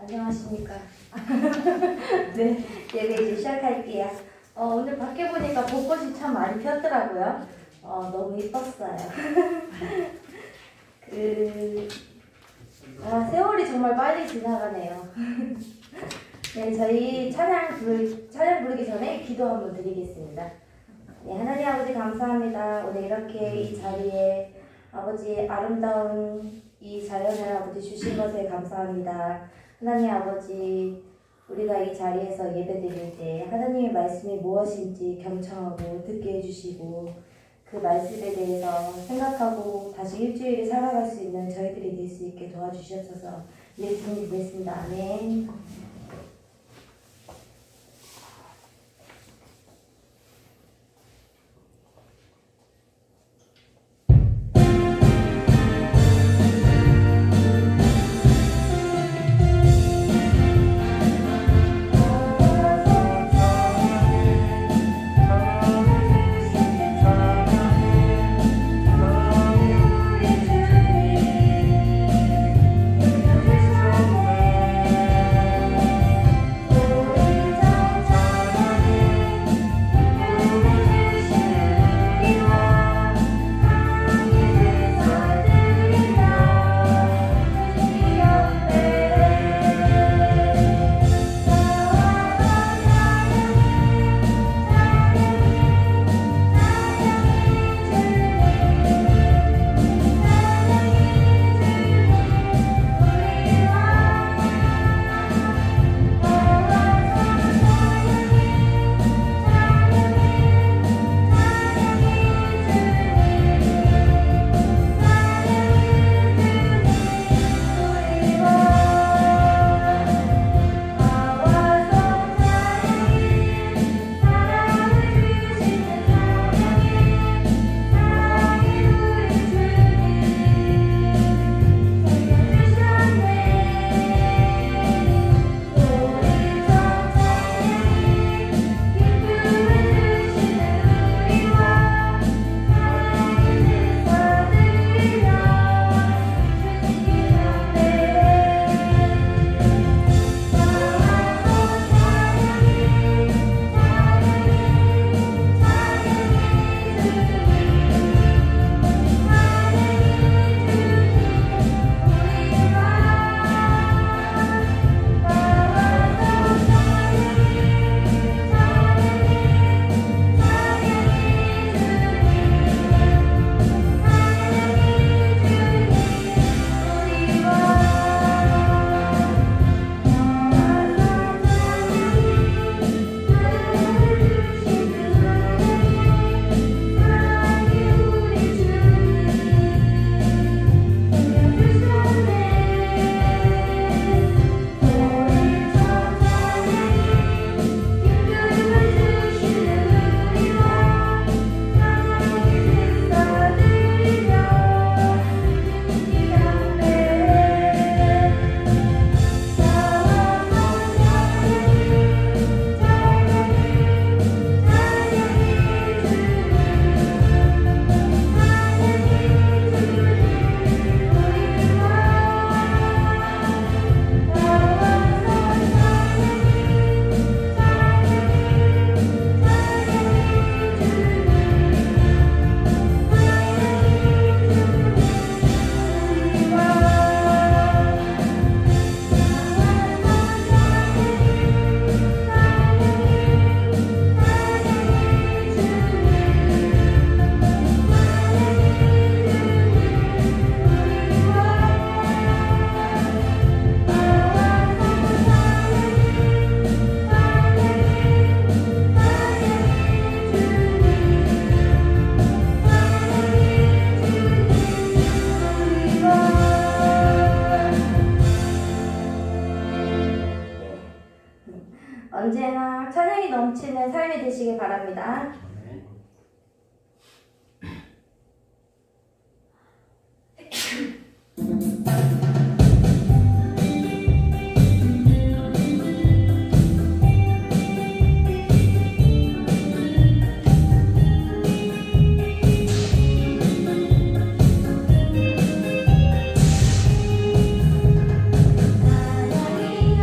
안녕하십니까. 네, 예배 이제 시작할게요. 오늘 밖에 보니까 벚꽃이 참 많이 폈더라고요. 너무 이뻤어요. 세월이 정말 빨리 지나가네요. 네, 저희 찬양 부르기 전에 기도 한번 드리겠습니다. 네, 하나님 아버지 감사합니다. 오늘 이렇게 이 자리에 아버지 아름다운 이 자연을 아버지 주신 것에 감사합니다. 하나님 아버지, 우리가 이 자리에서 예배드릴 때 하나님의 말씀이 무엇인지 경청하고 듣게 해주시고 그 말씀에 대해서 생각하고 다시 일주일을 살아갈 수 있는 저희들이 될 수 있게 도와주시옵소서. 예수님 기도했습니다. 아멘. 언제나 찬양이 넘치는 삶이 되시길 바랍니다. 사랑이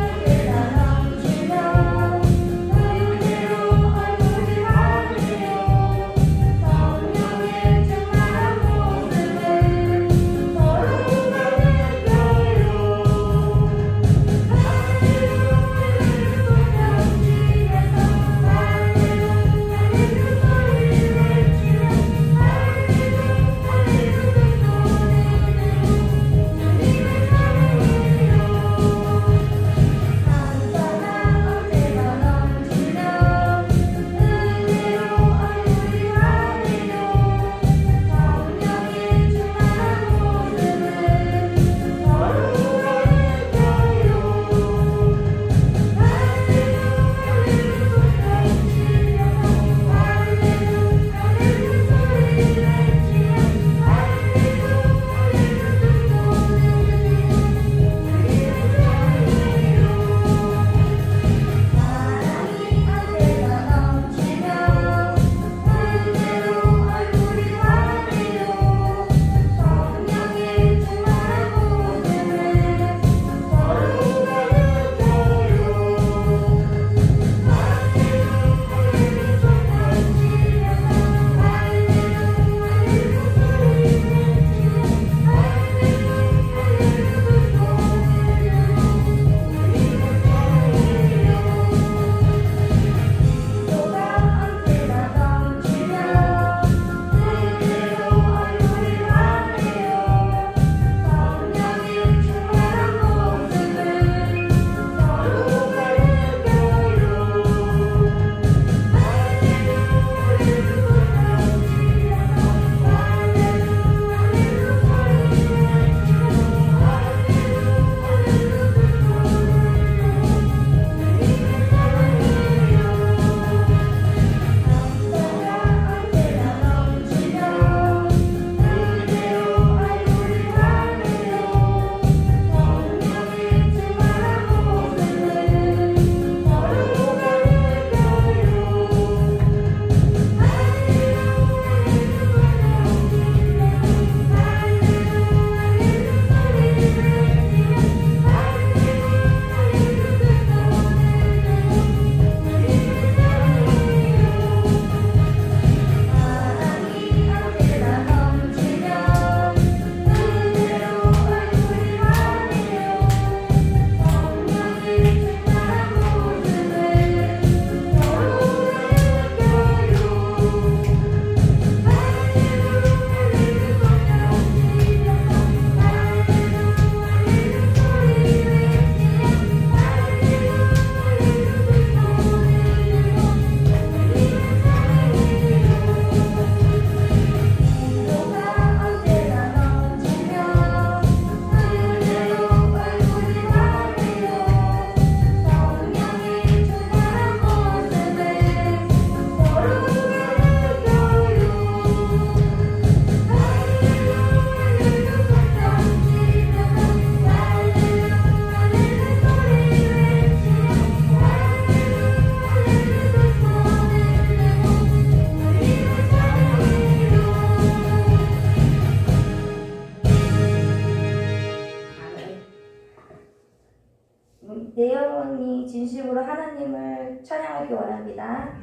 내 영혼이 진심으로 하나님을 찬양하기 원합니다.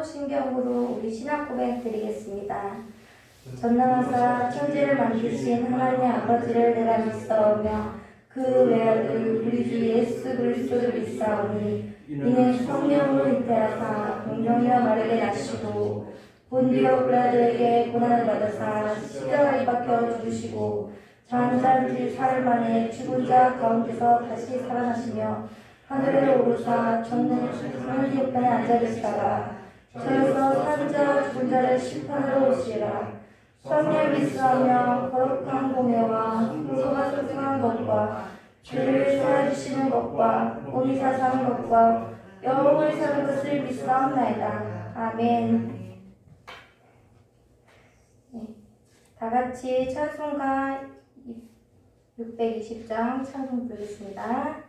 사도신경으로 우리 신앙 고백 드리겠습니다. 전능하사 천지를 만드신 하나님 아버지를 내가 믿사오며 그 외아들 우리 주 예수 그리스도를 믿사오니 이는 성령으로 잉태하사 동정녀 마리아에게 나시고 본디오 빌라도에게 고난을 받으사 십자가에 박혀 죽으시고 잠자는 지 사흘 만에 죽은 자 가운데서 다시 살아나시며 하늘에 오르사 저는 하늘 옆편에 앉아 계시다가 저에서 산 자 죽은 자를 심판하러 오시리라. 성령 믿사하며 거룩한 공예와 소가 소중한 것과 죄를 사하주시는 것과 몸이 사사는 것과 영원히 사는 것을 믿사옵나이다. 아멘. 다 같이 찬송가 620장 찬송 부르겠습니다.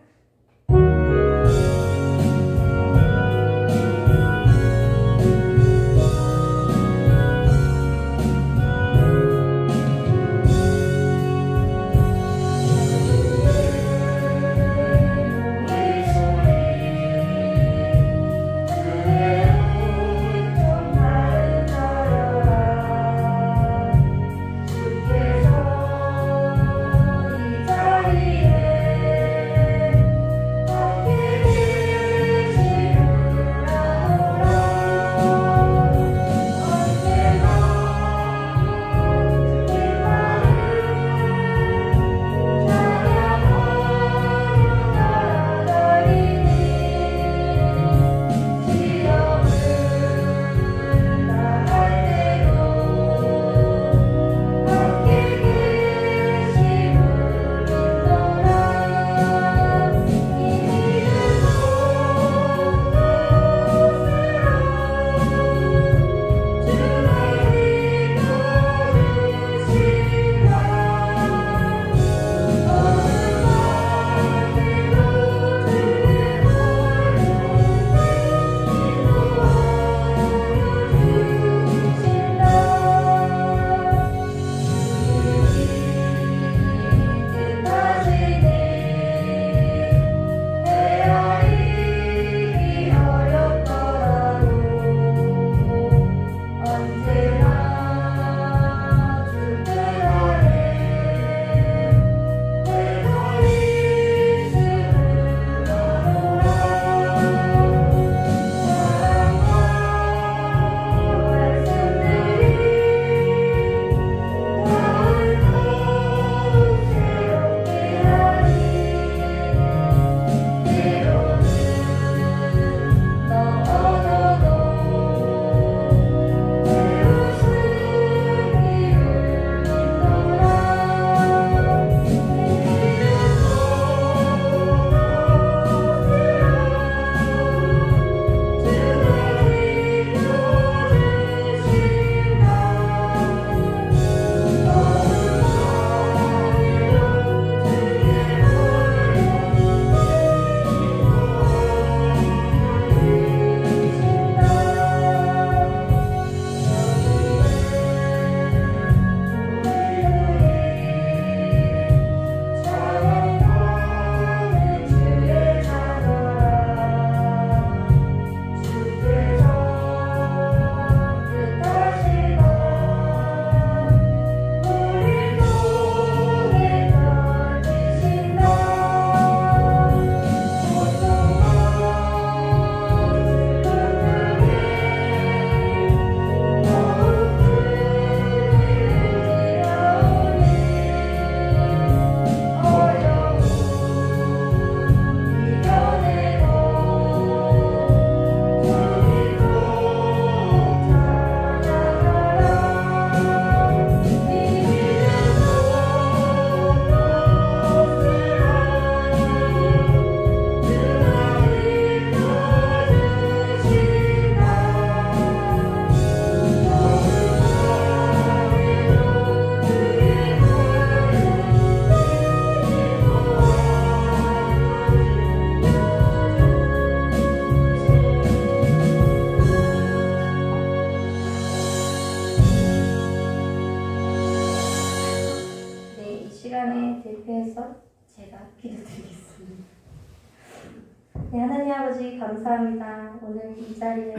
네, 하나님 아버지 감사합니다. 오늘 이 자리에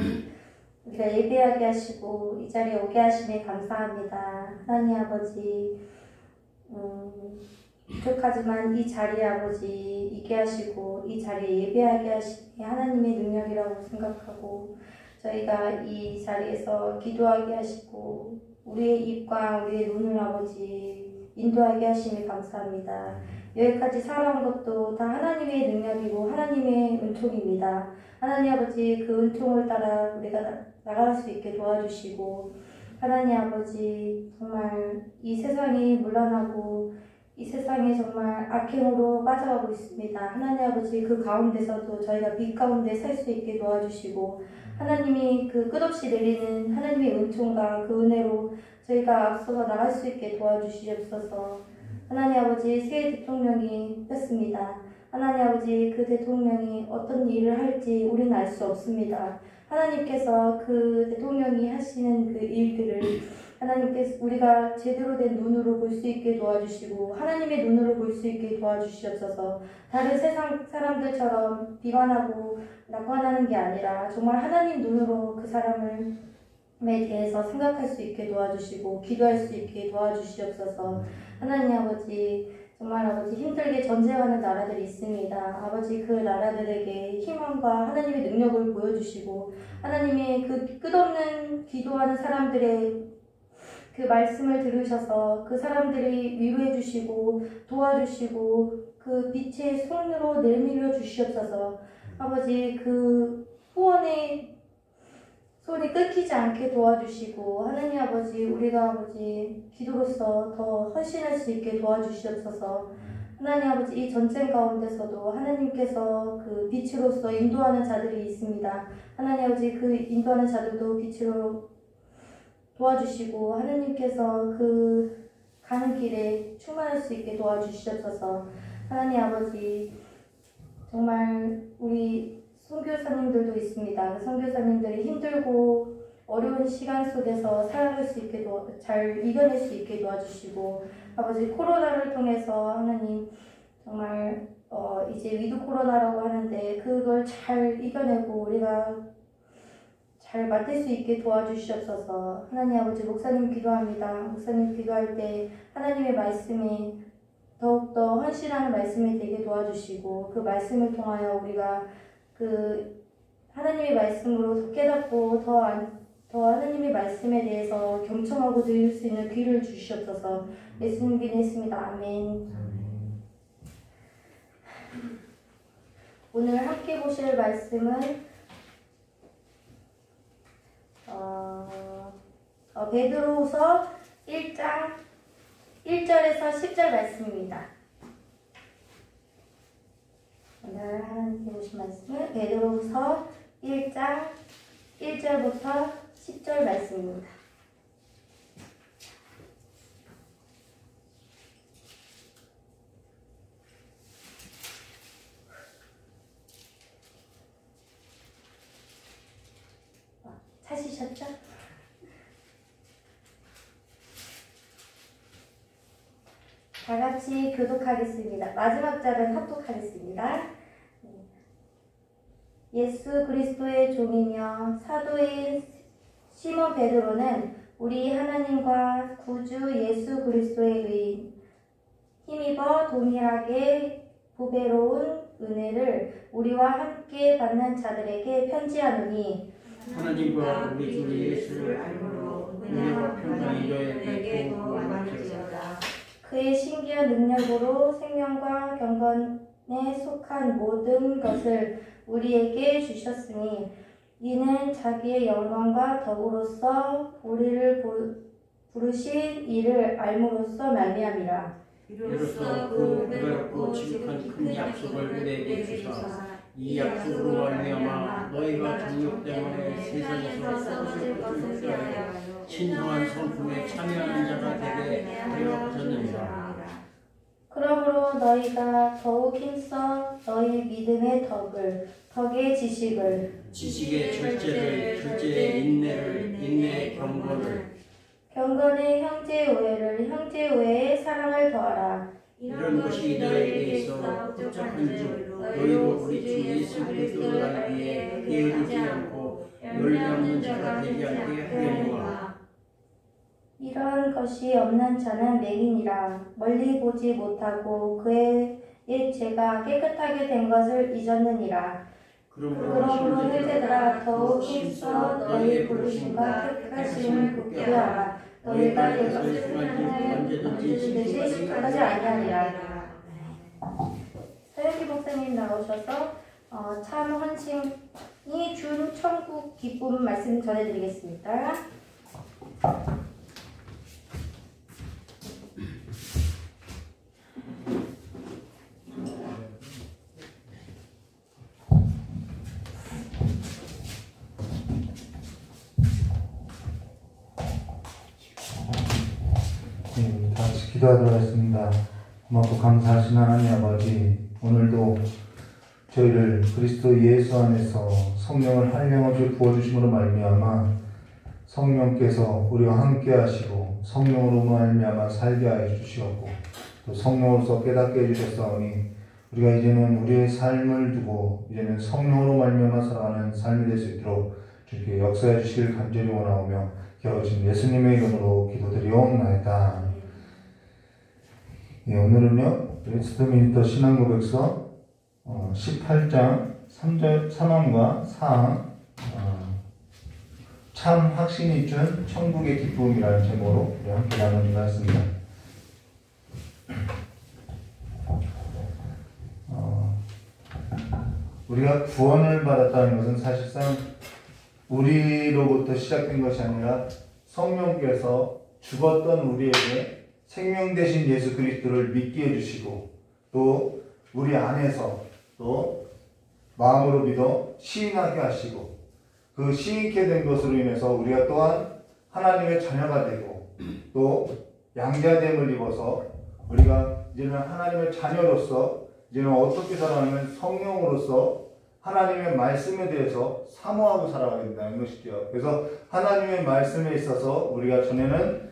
우리가 예배하게 하시고 이 자리에 오게 하심에 감사합니다. 하나님 아버지 부족하지만 이 자리에 아버지 있게 하시고 이 자리에 예배하게 하심이 하나님의 능력이라고 생각하고 저희가 이 자리에서 기도하게 하시고 우리의 입과 우리의 눈을 아버지 인도하게 하심이 감사합니다. 여기까지 살아온 것도 다 하나님의 능력이고 하나님의 은총입니다. 하나님 아버지 그 은총을 따라 우리가 나갈 수 있게 도와주시고 하나님 아버지 정말 이 세상이 물러나고 이 세상에 정말 악행으로 빠져가고 있습니다. 하나님 아버지 그 가운데서도 저희가 빛 가운데 살 수 있게 도와주시고 하나님이 그 끝없이 내리는 하나님의 은총과 그 은혜로 저희가 앞서서 나갈 수 있게 도와주시옵소서. 하나님 아버지 새 대통령이 됐습니다. 하나님 아버지 그 대통령이 어떤 일을 할지 우리는 알 수 없습니다. 하나님께서 그 대통령이 하시는 그 일들을 하나님께서 우리가 제대로 된 눈으로 볼 수 있게 도와주시고 하나님의 눈으로 볼 수 있게 도와주시옵소서. 다른 세상 사람들처럼 비관하고 낙관하는 게 아니라 정말 하나님 눈으로 그 사람에 대해서 생각할 수 있게 도와주시고 기도할 수 있게 도와주시옵소서. 하나님 아버지 정말 아버지 힘들게 전쟁하는 나라들이 있습니다. 아버지 그 나라들에게 희망과 하나님의 능력을 보여주시고 하나님의 그 끝없는 기도하는 사람들의 그 말씀을 들으셔서 그 사람들이 위로해 주시고 도와주시고 그 빛의 손으로 내밀어 주시옵소서. 아버지 그 후원의 손이 끊기지 않게 도와주시고 하나님 아버지 우리가 아버지 기도로서 더 헌신할 수 있게 도와주시옵소서. 하나님 아버지 이 전쟁 가운데서도 하나님께서 그 빛으로서 인도하는 자들이 있습니다. 하나님 아버지 그 인도하는 자들도 빛으로 도와주시고 하나님께서 그 가는 길에 충만할 수 있게 도와주시옵소서. 하나님 아버지 정말 우리 선교사님들도 있습니다. 선교사님들이 힘들고 어려운 시간 속에서 살아갈 수 있게 잘 이겨낼 수 있게 도와주시고 아버지 코로나를 통해서 하나님 정말 이제 위드 코로나라고 하는데 그걸 잘 이겨내고 우리가 잘 맡을 수 있게 도와주시옵소서. 하나님 아버지 목사님 기도합니다. 목사님 기도할 때 하나님의 말씀이 더욱더 헌신하는 말씀이 되게 도와주시고 그 말씀을 통하여 우리가 그 하나님의 말씀으로 더 깨닫고 더 하나님의 말씀에 대해서 경청하고 들을 수 있는 귀를 주시옵소서. 예수님 기도했습니다. 아멘. 오늘 함께 보실 말씀은 베드로후서 1장 1절에서 10절 말씀입니다. 오늘 함께 보실 말씀은 베드로후서 1장 1절부터 10절 말씀입니다. 찾으셨죠? 다 같이 교독하겠습니다. 마지막 절은 합독하겠습니다. 예수 그리스도의 종이며 사도인 시몬 베드로는 우리 하나님과 구주 예수 그리스도의 의인 힘입어 동일하게 보배로운 은혜를 우리와 함께 받는 자들에게 편지하노니 하나님과 우리 주 예수를 알므로 은혜와 평강이 너희에게 구원하시리로다. 그의 신기한 능력으로 생명과 경건에 속한 모든 것을 우리에게 주셨으니 이는 자기의 영광과 덕으로서 우리를 부르신 이를 알므로써 말미암이라. 이로써 그 보배롭고 지극한 큰 약속을 우리에게 주사 이 약속으로 말미암아 너희가 정욕 때문에 세상에서 썩어질 것을 피하여 신성한 성품에 참여하는 자가 되게 하여 하셨느니라. 그러므로 너희가 더욱 힘써 너희 믿음의 덕의 지식의 절제를 절제의 인내를 인내의 경건의 형제의 우애의 사랑을 더하라. 이런 것이 너희에게 있어 복잡한 줄 너희도 우리 주 예수 그리스도를 알기에 게으르지 않고 열매 없는 자가 되지 않게 하려니와. 이런 것이 없는 자는 맹인이라 멀리 보지 못하고 그의 옛 죄가 깨끗하게 된 것을 잊었느니라. 그러므로 형제들아 더욱 힘써 너희 부르심과 택하심을 굳게 하라. 너희가 예수 예수님을 언제든지 실수하지 아니하리라. 서영기 목사님 나오셔서 참 헌신이 준 천국 기쁨 말씀 전해드리겠습니다. 네, 다 같이 기도하도록 하겠습니다. 고맙고 감사하신 하나님 아버지, 오늘도 저희를 그리스도 예수 안에서 성령을 한량없이 부어주심으로 말미암아 성령께서 우리와 함께 하시고 성령으로 말미암아 살게 하여 주시었고 또 성령으로서 깨닫게 해주셨사오니 우리가 이제는 우리의 삶을 두고 이제는 성령으로 말미암아 살아가는 삶이 될 수 있도록 주께 역사해 주시길 간절히 원하오며 겨우신 예수님의 이름으로 기도드리옵나이다. 예, 오늘은요 웨스트민스터 신앙고백서 18장 3항과 4항 참 확신이 준 천국의 기쁨이라는 제목으로 함께 나누기로 했습니다. 우리가 구원을 받았다는 것은 사실상 우리로부터 시작된 것이 아니라 성령께서 죽었던 우리에게 생명 되신 예수 그리스도를 믿게 해주시고 또 우리 안에서 또 마음으로 믿어 시인하게 하시고 그 시인케 된 것으로 인해서 우리가 또한 하나님의 자녀가 되고 또 양자됨을 입어서 우리가 이제는 하나님의 자녀로서 이제는 어떻게 살아가면 성령으로서 하나님의 말씀에 대해서 사모하고 살아가야 된다는 것이죠. 그래서 하나님의 말씀에 있어서 우리가 전에는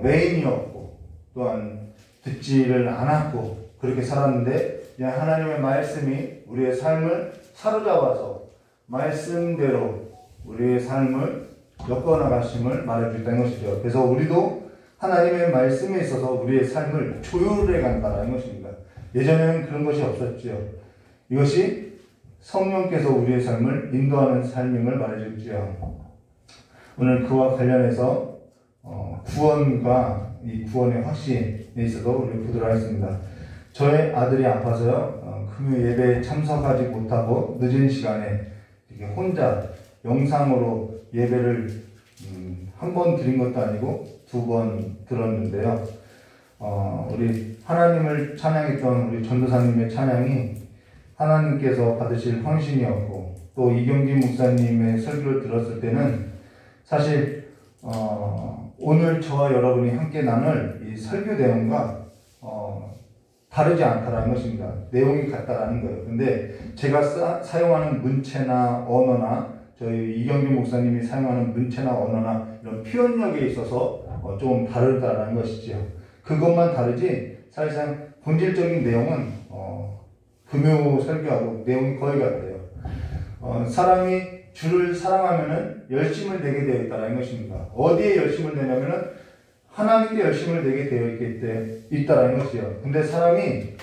메인이었고 또한 듣지를 않았고 그렇게 살았는데 그냥 하나님의 말씀이 우리의 삶을 사로잡아서 말씀대로 우리의 삶을 엮어나가심을 말해주겠다는 것이죠. 그래서 우리도 하나님의 말씀에 있어서 우리의 삶을 조율해 간다는 것입니다. 예전에는 그런 것이 없었죠. 이것이 성령께서 우리의 삶을 인도하는 삶임을 말해주죠. 오늘 그와 관련해서 구원과 이 구원의 확신에 있어서 우리 보도록 하겠습니다. 저의 아들이 아파서요 금요 예배에 참석하지 못하고 늦은 시간에 이렇게 혼자 영상으로 예배를 한 번 드린 것도 아니고 2번 들었는데요. 우리 하나님을 찬양했던 우리 전도사님의 찬양이 하나님께서 받으실 헌신이었고 또 이경진 목사님의 설교를 들었을 때는 사실 오늘 저와 여러분이 함께 나눌 이 설교 내용과 다르지 않다라는 것입니다. 내용이 같다라는 거예요. 근데 제가 사용하는 문체나 언어나 저희 이경진 목사님이 사용하는 문체나 언어나 이런 표현력에 있어서 좀 다르다라는 것이죠. 그것만 다르지 사실상 본질적인 내용은 금요 설교하고 내용이 거의 같아요. 사람이 주를 사랑하면은 열심을 내게 되어 있다는 것입니다. 어디에 열심을 내냐면은 하나님께 열심을 내게 되어 있다는 것이요. 근데 사람이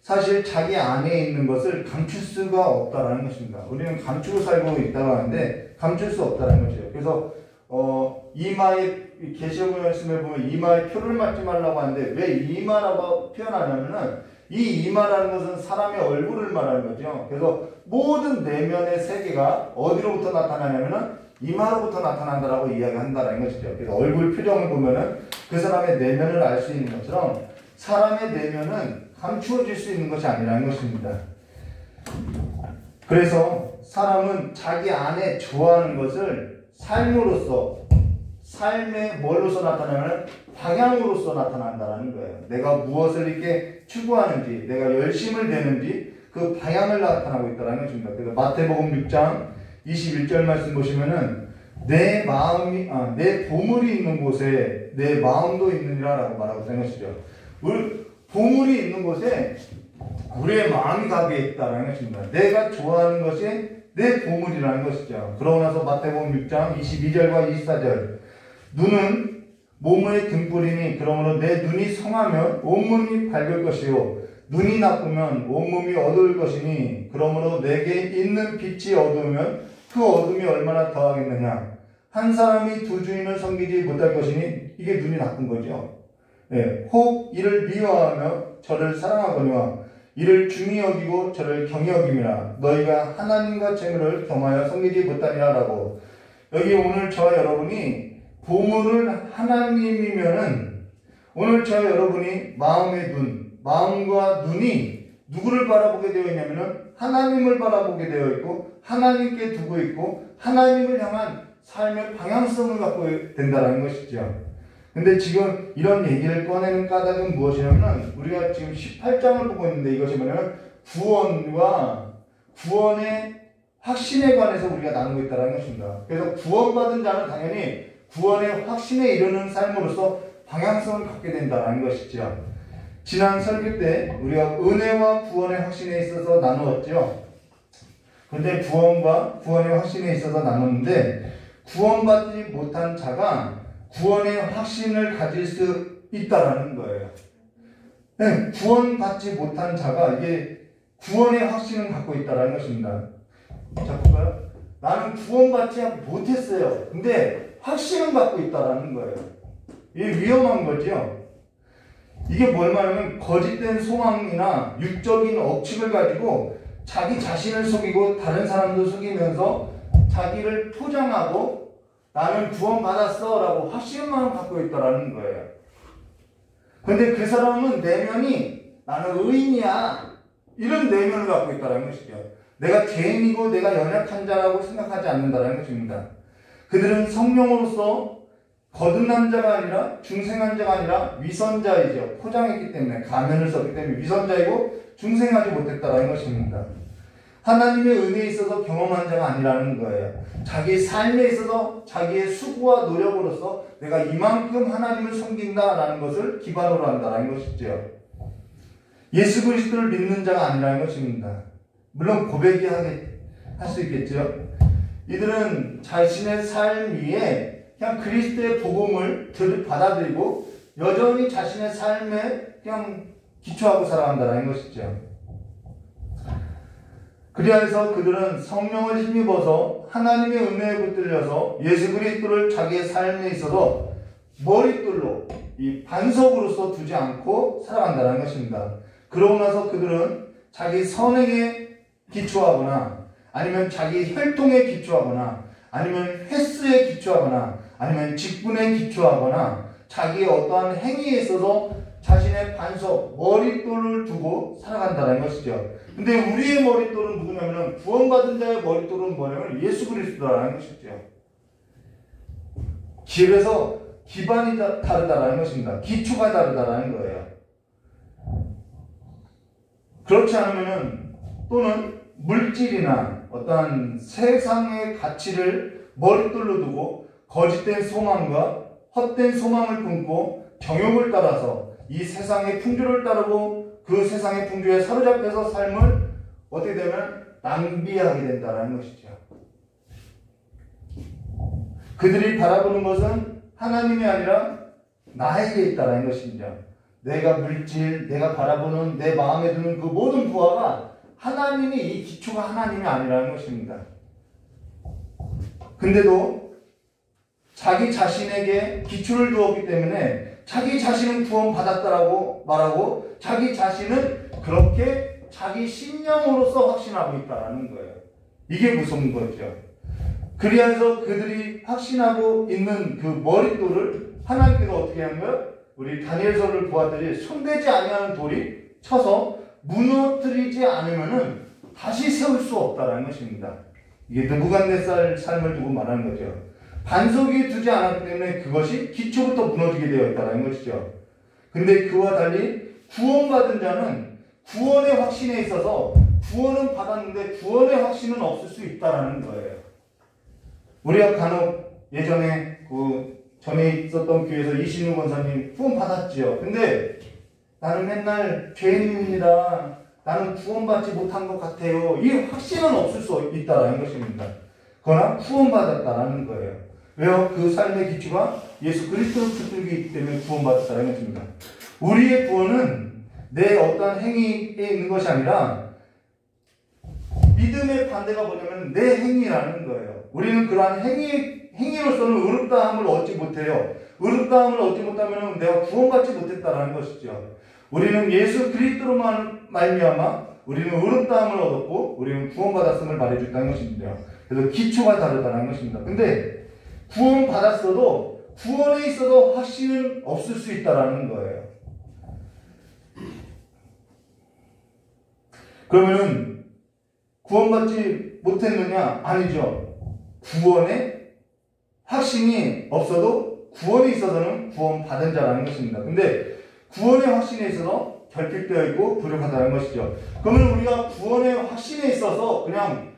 사실 자기 안에 있는 것을 감출 수가 없다는 것입니다. 우리는 감추고 살고 있다고 하는데 감출 수 없다는 것이에요. 그래서 이마에 계시록 말씀에 보면 이마에 표를 맞지 말라고 하는데 왜 이마라고 표현하냐면은 이 이마라는 것은 사람의 얼굴을 말하는 거죠. 그래서 모든 내면의 세계가 어디로부터 나타나냐면은 이마로부터 나타난다라고 이야기한다는 것이죠. 그래서 얼굴 표정을 보면은 그 사람의 내면을 알 수 있는 것처럼 사람의 내면은 감추어질 수 있는 것이 아니라는 것입니다. 그래서 사람은 자기 안에 좋아하는 것을 삶으로서 삶의 뭘로서 나타나는 방향으로서 나타난다는 거예요. 내가 무엇을 이렇게 추구하는지, 내가 열심을 내는지 그 방향을 나타나고 있다는 것입니다. 그래서 마태복음 6장 21절 말씀 보시면은 내 마음이 내 보물이 있는 곳에 내 마음도 있느니라라고 말하고 있는 것이죠. 우리 보물이 있는 곳에 우리의 마음이 가게 있다는 것입니다. 내가 좋아하는 것이 내 보물이라는 것이죠. 그러고 나서 마태복음 6장 22절과 24절 눈은 몸의 등불이니 그러므로 내 눈이 성하면 온몸이 밝을 것이요 눈이 나쁘면 온몸이 어두울 것이니 그러므로 내게 있는 빛이 어두우면 그 어둠이 얼마나 더하겠느냐. 한 사람이 두 주인을 섬기지 못할 것이니 이게 눈이 나쁜 거죠. 예, 혹 이를 미워하며 저를 사랑하거니와 이를 중히 여기고 저를 경히 여김이라 너희가 하나님과 재물을 겸하여 섬기지 못하니라라고. 여기 오늘 저와 여러분이 보물을 하나님이면은 오늘 저와 여러분이 마음의 눈, 마음과 눈이 누구를 바라보게 되어 있냐면은 하나님을 바라보게 되어 있고 하나님께 두고 있고 하나님을 향한 삶의 방향성을 갖고 된다는 것이죠. 근데 지금 이런 얘기를 꺼내는 까닭은 무엇이냐면 우리가 지금 18장을 보고 있는데 이것이 뭐냐면 구원과 구원의 확신에 관해서 우리가 나누고 있다는 것입니다. 그래서 구원받은 자는 당연히 구원의 확신에 이르는 삶으로서 방향성을 갖게 된다는 것이죠. 지난 설교 때 우리가 은혜와 구원의 확신에 있어서 나누었죠. 그런데 구원과 구원의 확신에 있어서 나눴는데 구원받지 못한 자가 구원의 확신을 가질 수 있다라는 거예요. 네, 구원받지 못한 자가 이게 구원의 확신을 갖고 있다라는 것입니다. 자, 볼까요? 나는 구원받지 못했어요. 근데 확신을 갖고 있다라는 거예요. 이게 위험한 거죠. 이게 뭘 말하면 거짓된 소망이나 육적인 억측을 가지고 자기 자신을 속이고 다른 사람도 속이면서 자기를 포장하고 나는 구원받았어 라고 확신만 갖고 있다라는 거예요. 근데 그 사람은 내면이 나는 의인이야 이런 내면을 갖고 있다는 것이죠. 내가 죄인이고 내가 연약한 자라고 생각하지 않는다는 것입니다. 그들은 성령으로서 거듭난 자가 아니라 중생한 자가 아니라 위선자이죠. 포장했기 때문에 가면을 썼기 때문에 위선자이고 중생하지 못했다는 것입니다. 하나님의 은혜에 있어서 경험한 자가 아니라는 거예요. 자기 삶에 있어서 자기의 수고와 노력으로서 내가 이만큼 하나님을 섬긴다라는 것을 기반으로 한다는 것이죠. 예수 그리스도를 믿는 자가 아니라는 것입니다. 물론 고백이 할 수 있겠죠. 이들은 자신의 삶 위에 그냥 그리스도의 복음을 받아들이고 여전히 자신의 삶에 그냥 기초하고 살아간다는 것이죠. 그리하여서 그들은 성령을 힘입어서 하나님의 은혜에 붙들려서 예수 그리스도를 자기의 삶에 있어서 머릿돌로 이 반석으로서 두지 않고 살아간다는 것입니다. 그러고 나서 그들은 자기 선행에 기초하거나 아니면 자기 혈통에 기초하거나 아니면 횟수에 기초하거나 아니면 직분에 기초하거나 자기의 어떠한 행위에 있어서 자신의 반석, 머릿돌을 두고 살아간다는 것이죠. 근데 우리의 머릿돌은 누구냐면 구원받은 자의 머릿돌은 뭐냐면 예수 그리스도라는 것이죠. 그래서 기반이 다르다라는 것입니다. 기초가 다르다라는 거예요. 그렇지 않으면은 또는 물질이나 어떠한 세상의 가치를 머릿돌로 두고 거짓된 소망과 헛된 소망을 품고 정욕을 따라서 이 세상의 풍조를 따르고 그 세상의 풍조에 사로잡혀서 삶을 어떻게 되면 낭비하게 된다는 것이죠. 그들이 바라보는 것은 하나님이 아니라 나에게 있다는 것입니다. 내가 물질, 내가 바라보는 내 마음에 드는 그 모든 부하가 하나님이 이 기초가 하나님이 아니라는 것입니다. 근데도 자기 자신에게 기초를 두었기 때문에 자기 자신은 구원받았다라고 말하고 자기 자신은 그렇게 자기 신념으로서 확신하고 있다는 거예요. 이게 무서운 거죠. 그리하여서 그들이 확신하고 있는 그 머릿돌을 하나님께서 어떻게 하는 거예요? 우리 다니엘서를 보았더니 손대지 아니하는 돌이 쳐서 무너뜨리지 않으면은 다시 세울 수 없다라는 것입니다. 이게 느부갓네살 삶을 두고 말하는 거죠. 반석이 두지 않았기 때문에 그것이 기초부터 무너지게 되어 있다는 것이죠. 근데 그와 달리 구원받은 자는 구원의 확신에 있어서 구원은 받았는데 구원의 확신은 없을 수 있다는 거예요. 우리가 간혹 예전에 전에 있었던 교회에서 이신우 권사님 구원 받았지요. 근데 나는 맨날 죄인입니다. 나는 구원받지 못한 것 같아요. 이 확신은 없을 수 있다는 것입니다. 그러나 구원받았다는 거예요. 왜요? 그 삶의 기초가 예수 그리스도를 붙들기 때문에 구원받았다는 것입니다. 우리의 구원은 내 어떠한 행위에 있는 것이 아니라 믿음의 반대가 뭐냐면 내 행위라는 거예요. 우리는 그러한 행위에 행위로서는 의롭다함을 얻지 못해요. 의롭다함을 얻지 못하면 내가 구원받지 못했다라는 것이죠. 우리는 예수 그리스도로만 말미암아 우리는 의롭다함을 얻었고 우리는 구원받았음을 말해줬다는 것입니다. 그래서 기초가 다르다는 것입니다. 근데 구원받았어도 구원에 있어서 확신은 없을 수 있다라는 거예요. 그러면은 구원받지 못했느냐? 아니죠. 구원에 확신이 없어도 구원에 있어서는 구원받은 자라는 것입니다. 근데 구원의 확신에 있어서 결핍되어 있고 부족하다는 것이죠. 그러면 우리가 구원의 확신에 있어서 그냥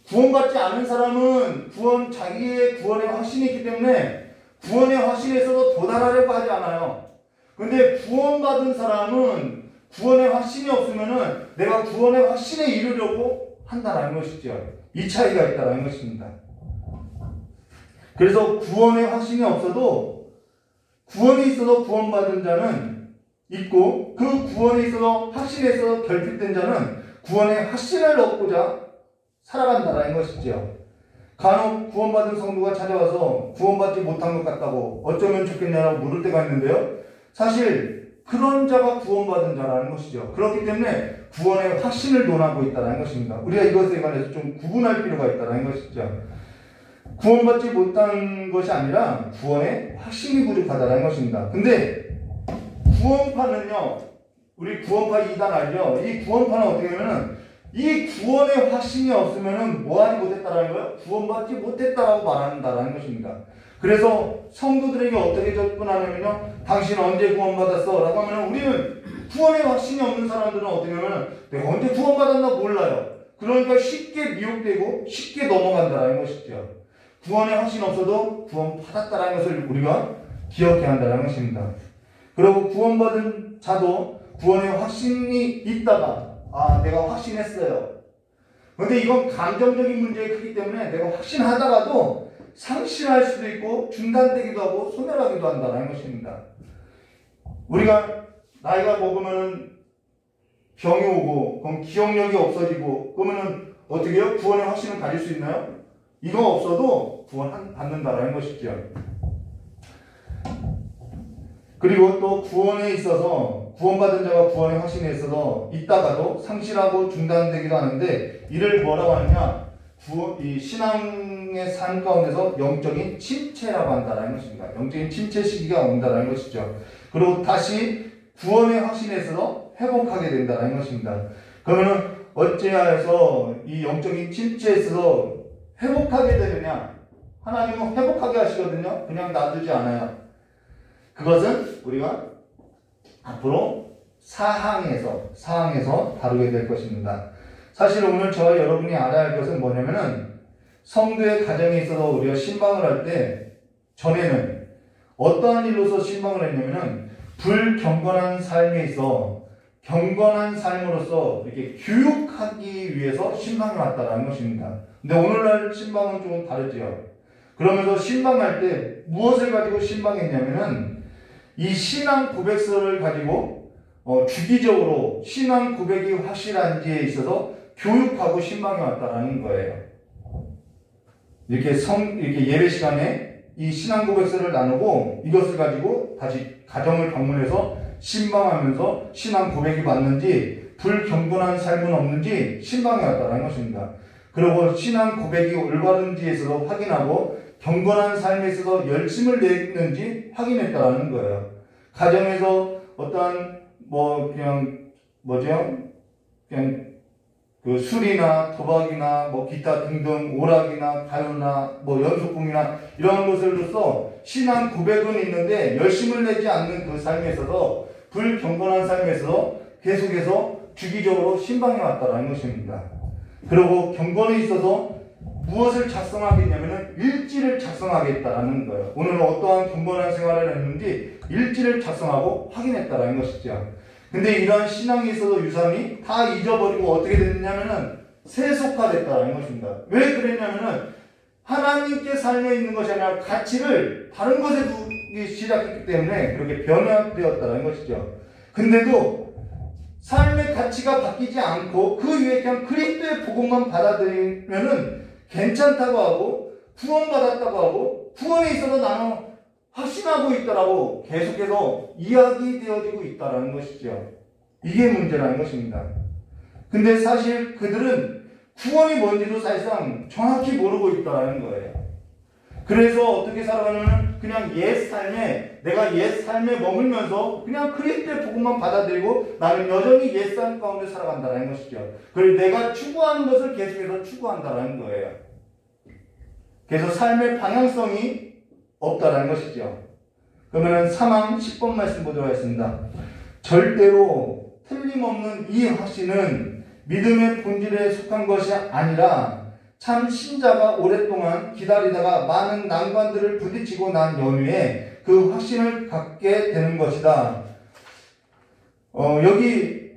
구원받지 않은 사람은 자기의 구원의 확신이 있기 때문에 구원의 확신에 있어서 도달하려고 하지 않아요. 근데 구원받은 사람은 구원의 확신이 없으면은 내가 구원의 확신에 이르려고 한다는 것이죠. 이 차이가 있다는 것입니다. 그래서 구원의 확신이 없어도 구원에 있어서 구원받은 자는 있고 그 구원에 있어서 확신에 있어서 결핍된 자는 구원의 확신을 얻고자 살아간다는 것이죠. 간혹 구원받은 성도가 찾아와서 구원받지 못한 것 같다고 어쩌면 좋겠냐라고 물을 때가 있는데요. 사실 그런 자가 구원받은 자라는 것이죠. 그렇기 때문에 구원의 확신을 논하고 있다는 것입니다. 우리가 이것에 관해서 좀 구분할 필요가 있다는 것이죠. 구원받지 못한 것이 아니라 구원의 확신이 부족하다는 것입니다. 근데 구원파는요, 우리 구원파 2단 알죠? 이 구원파는 어떻게 하면은 이 구원의 확신이 없으면은 뭐하지 못했다라는 거예요? 구원받지 못했다라고 말한다라는 것입니다. 그래서 성도들에게 어떻게 접근하냐면요, 당신 언제 구원받았어? 라고 하면 우리는 구원의 확신이 없는 사람들은 어떻게 하면 내가 언제 구원받았나 몰라요. 그러니까 쉽게 미혹되고 쉽게 넘어간다는 것이죠. 구원의 확신이 없어도 구원받았다는 것을 우리가 기억해야 한다는 것입니다. 그리고 구원받은 자도 구원의 확신이 있다가 내가 확신했어요. 그런데 이건 감정적인 문제가 크기 때문에 내가 확신하다가도 상실할 수도 있고 중단되기도 하고 소멸하기도 한다는 것입니다. 우리가 나이가 먹으면 병이 오고 그럼 기억력이 없어지고 그러면 어떻게 해요? 구원의 확신을 가질 수 있나요? 이거 없어도 구원 받는다는 것이죠. 그리고 또 구원에 있어서 구원받은 자가 구원의 확신에 있어서 있다가도 상실하고 중단되기도 하는데 이를 뭐라고 하느냐? 이 신앙의 삶 가운데서 영적인 침체라고 한다는 것입니다. 영적인 침체 시기가 온다는 것이죠. 그리고 다시 구원의 확신에 있어서 회복하게 된다는 것입니다. 그러면 어찌하여서 이 영적인 침체에 있어서 회복하게 되느냐? 하나님은 회복하게 하시거든요. 그냥 놔두지 않아요. 그것은 우리가 앞으로 사항에서 다루게 될 것입니다. 사실 오늘 저와 여러분이 알아야 할 것은 뭐냐면은 성도의 가정에 있어서 우리가 신방을 할 때 전에는 어떠한 일로서 신방을 했냐면은 불경건한 삶에 있어 경건한 삶으로서 이렇게 교육하기 위해서 신방에 왔다라는 것입니다. 근데 오늘날 신방은 좀 다르지요. 그러면서 신방할 때 무엇을 가지고 신방했냐면은 이 신앙 고백서를 가지고 주기적으로 신앙 고백이 확실한지에 있어서 교육하고 신방에 왔다라는 거예요. 이렇게 예배 시간에 이 신앙 고백서를 나누고 이것을 가지고 다시 가정을 방문해서 신방하면서 신앙 고백이 맞는지 불경건한 삶은 없는지 신방에 왔다는 것입니다. 그리고 신앙 고백이 올바른지에서도 확인하고 경건한 삶에 있어서 열심을 내는지 확인했다라는 거예요. 가정에서 어떠한 그냥 그 술이나 도박이나 기타 등등 오락이나 가요나 연속궁이나 이런 것으로서 신앙 고백은 있는데 열심을 내지 않는 그 삶에 있어서 불경건한 삶에 있어서 계속해서 주기적으로 신방에 왔다라는 것입니다. 그리고 경건에 있어서 무엇을 작성하겠냐면은 일지를 작성하겠다라는 거예요. 오늘은 어떠한 경건한 생활을 했는지 일지를 작성하고 확인했다라는 것이죠. 근데 이러한 신앙에 있어서 유산이 다 잊어버리고 어떻게 됐냐면은 세속화됐다라는 것입니다. 왜 그랬냐면은 하나님께 삶에 있는 것이 아니라 가치를 다른 것에 두기 시작했기 때문에 그렇게 변화되었다는 것이죠. 근데도 삶의 가치가 바뀌지 않고 그 위에 그냥 그리스도의 복음만 받아들이면은 괜찮다고 하고 구원받았다고 하고 구원에 있어서 나는 확신하고 있다라고 계속해서 이야기되어지고 있다라는 것이죠. 이게 문제라는 것입니다. 근데 사실 그들은 구원이 뭔지도 사실상 정확히 모르고 있다라는 거예요. 그래서 어떻게 살아가냐면 그냥 옛 삶에 내가 옛 삶에 머물면서 그냥 그리스도의 복음만 받아들이고 나는 여전히 옛 삶 가운데 살아간다는 것이죠. 그리고 내가 추구하는 것을 계속해서 추구한다는 거예요. 그래서 삶의 방향성이 없다는 것이죠. 그러면 3항 10번 말씀 보도록 하겠습니다. 절대로 틀림없는 이 확신은 믿음의 본질에 속한 것이 아니라 참 신자가 오랫동안 기다리다가 많은 난관들을 부딪히고 난 연후에 그 확신을 갖게 되는 것이다. 여기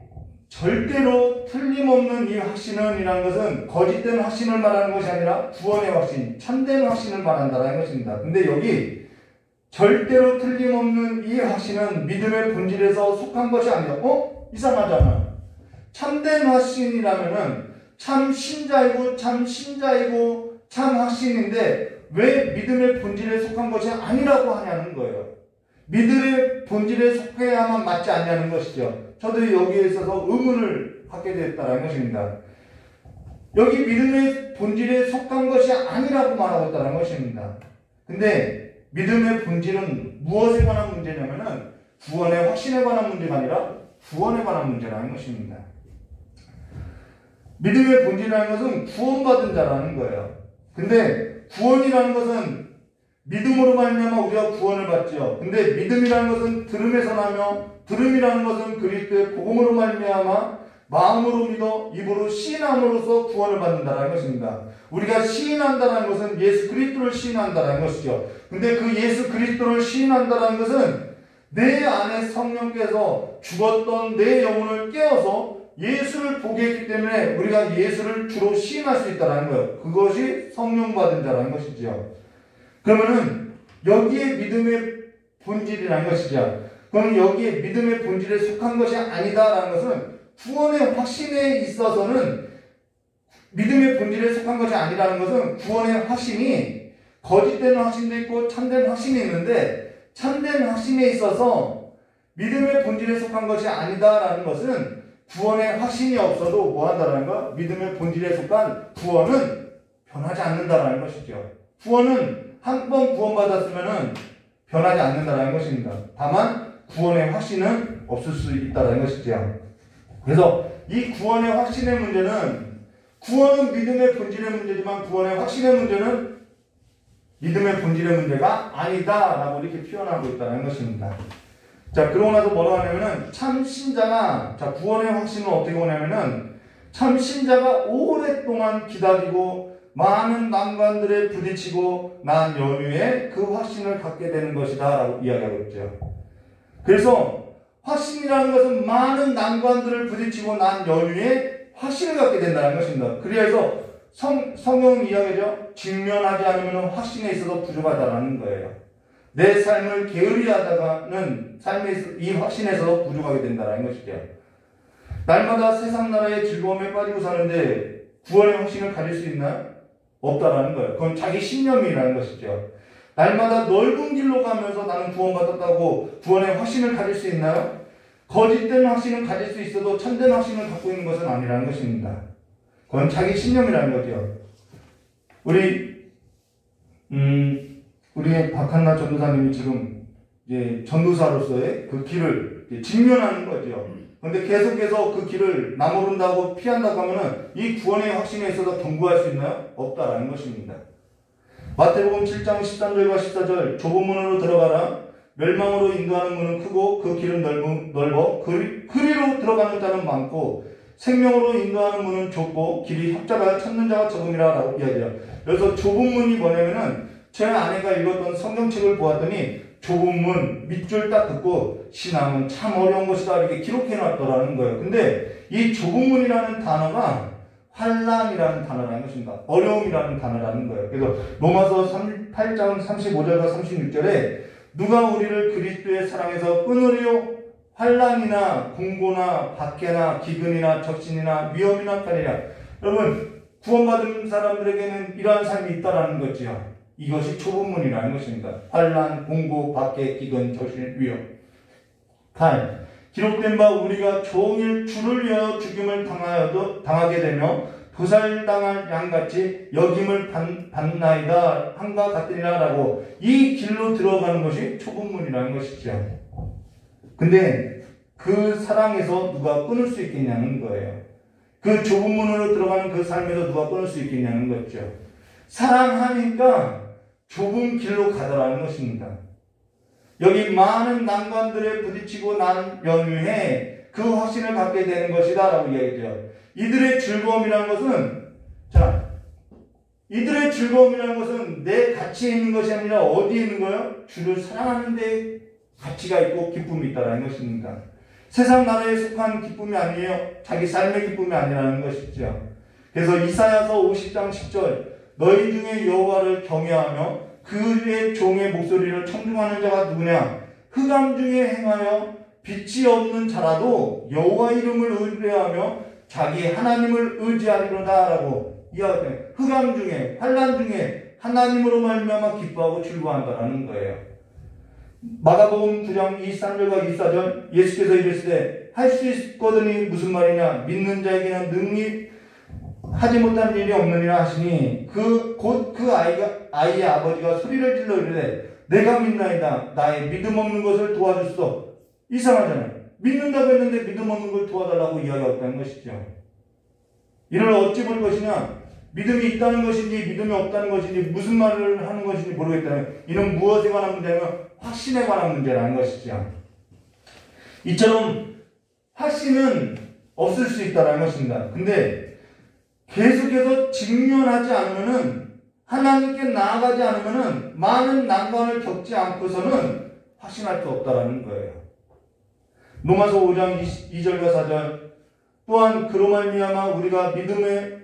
절대로 틀림없는 이 확신은 이라는 것은 거짓된 확신을 말하는 것이 아니라 구원의 확신, 참된 확신을 말한다는 것입니다. 근데 여기 절대로 틀림없는 이 확신은 믿음의 본질에서 속한 것이 아니라 이상하잖아. 참된 확신이라면은 참 신자이고 참 확신인데 왜 믿음의 본질에 속한 것이 아니라고 하냐는 거예요. 믿음의 본질에 속해야만 맞지 않냐는 것이죠. 저도 여기에 있어서 의문을 갖게 됐다는 것입니다. 여기 믿음의 본질에 속한 것이 아니라고 말하고 있다는 것입니다. 근데 믿음의 본질은 무엇에 관한 문제냐면은 구원의 확신에 관한 문제가 아니라 구원에 관한 문제라는 것입니다. 믿음의 본질이라는 것은 구원받은 자라는 거예요. 근데 구원이라는 것은 믿음으로 말미암아 우리가 구원을 받죠. 근데 믿음이라는 것은 들음에서 나며 들음이라는 것은 그리스도의 복음으로 말미암아 마음으로 믿어 입으로 시인함으로써 구원을 받는다는 것입니다. 우리가 시인한다는 것은 예수 그리스도를 시인한다는 것이죠. 근데 그 예수 그리스도를 시인한다는 것은 내 안에 성령께서 죽었던 내 영혼을 깨워서 예수를 보게 했기 때문에 우리가 예수를 주로 시인할 수 있다는 거예요. 그것이 성령 받은 자라는 것이죠. 그러면은 여기에 믿음의 본질이라는 것이죠. 그럼 여기에 믿음의 본질에 속한 것이 아니다라는 것은 구원의 확신에 있어서는 믿음의 본질에 속한 것이 아니라는 것은 구원의 확신이 거짓된 확신도 있고 참된 확신이 있는데 참된 확신에 있어서 믿음의 본질에 속한 것이 아니다라는 것은 구원의 확신이 없어도 뭐 한다는 거? 믿음의 본질에 속한 구원은 변하지 않는다라는 것이죠. 구원은 한 번 구원받았으면은 변하지 않는다라는 것입니다. 다만 구원의 확신은 없을 수 있다라는 것이죠. 그래서 이 구원의 확신의 문제는 구원은 믿음의 본질의 문제지만 구원의 확신의 문제는 믿음의 본질의 문제가 아니다라고 이렇게 표현하고 있다는 것입니다. 자, 그러고 나서 뭐라고 하냐면은 참 신자가 구원의 확신은 어떻게 보냐면은 참 신자가 오랫동안 기다리고 많은 난관들에 부딪히고 난 연후에 그 확신을 갖게 되는 것이다 라고 이야기하고 있죠. 그래서 확신이라는 것은 많은 난관들을 부딪히고 난 연후에 확신을 갖게 된다는 것입니다. 그래서 성경은 이야기죠. 직면하지 않으면 확신에 있어서 부족하다는 거예요. 내 삶을 게으리 하다가는 이 확신에서 부족하게 된다는 것이죠. 날마다 세상 나라의 즐거움에 빠지고 사는데 구원의 확신을 가질 수 있나요? 없다라는 거예요. 그건 자기 신념이라는 것이죠. 날마다 넓은 길로 가면서 나는 구원받았다고 구원의 확신을 가질 수 있나요? 거짓된 확신을 가질 수 있어도 참된 확신을 갖고 있는 것은 아니라는 것입니다. 그건 자기 신념이라는 거죠. 우리의 박한나 전도사님이 지금 이제 전도사로서의 그 길을 직면하는 거죠. 그런데 계속해서 그 길을 나무른다고 피한다고 하면은 이 구원의 확신에 있어서 경고할 수 있나요? 없다라는 것입니다. 마태복음 7장 13절과 14절 좁은 문으로 들어가라. 멸망으로 인도하는 문은 크고 그 길은 넓어 그리로 들어가는 자는 많고 생명으로 인도하는 문은 좁고 길이 협자가 찾는 자가 적음이라 라고 이야기해요. 그래서 좁은 문이 뭐냐면은 제 아내가 읽었던 성경책을 보았더니 좁은 문 밑줄 딱 긋고 신앙은 참 어려운 것이다 이렇게 기록해 놨더라는 거예요. 근데 이 좁은 문이라는 단어가 환난이라는 단어라는 것입니다. 어려움이라는 단어라는 거예요. 그래서 로마서 8장 35절과 36절에 누가 우리를 그리스도의 사랑에서 끊으리요? 환난이나 공고나 박해나 기근이나 적신이나 위험이나 편이라. 여러분 구원받은 사람들에게는 이러한 삶이 있다라는 거죠. 이것이 초본문이라는 것입니다. 환난, 공고, 박해, 기근, 저실, 위협. 8. 기록된 바 우리가 종일 주를 위하여 죽임을 당하게 되며 도살당할 양같이 여김을 받나이다 함과 같으리라 라고 이 길로 들어가는 것이 초본문이라는 것이죠. 근데 그 사랑에서 누가 끊을 수 있겠냐는 거예요. 그 좁은 문으로 들어가는 그 삶에서 누가 끊을 수 있겠냐는 거죠. 사랑하니까 좁은 길로 가더라는 것입니다. 여기 많은 난관들에 부딪히고 난 연후에 그 확신을 갖게 되는 것이다 라고 이야기죠. 이들의 즐거움이라는 것은 내 가치에 있는 것이 아니라 어디에 있는 거예요? 주를 사랑하는 데 가치가 있고 기쁨이 있다는 것입니다. 세상 나라에 속한 기쁨이 아니에요. 자기 삶의 기쁨이 아니라는 것이죠. 그래서 이사야서 50장 10절 너희 중에 여호와를 경외하며 그의 종의 목소리를 청중하는 자가 누구냐? 흑암 중에 행하여 빛이 없는 자라도 여호와 이름을 의뢰하며 자기 하나님을 의지하리로다 라고 이야기해요. 흑암 중에 환난 중에 하나님으로 말미암아 기뻐하고 즐거워한다라는 거예요. 마가복음 9장 23절과 24절 예수께서 이르시되 할 수 있거든이 무슨 말이냐? 믿는 자에게는 능히 하지 못한 일이 없느니라 하시니 곧 그 아이의 아버지가 소리를 질러 이르되 내가 믿나이다. 나의 믿음 없는 것을 도와주소. 이상하잖아요. 믿는다고 했는데 믿음 없는 걸 도와달라고 이야기했다는 것이죠. 이를 어찌 볼 것이냐? 믿음이 있다는 것인지 믿음이 없다는 것인지 무슨 말을 하는 것인지 모르겠다면 이는 무엇에 관한 문제냐면 확신에 관한 문제라는 것이죠. 이처럼 확신은 없을 수 있다는 것입니다. 근데 계속해서 직면하지 않으면은 하나님께 나아가지 않으면은 많은 난관을 겪지 않고서는 확신할 수 없다라는 거예요. 로마서 5장 2절과 4절 또한 그로 말미암아 우리가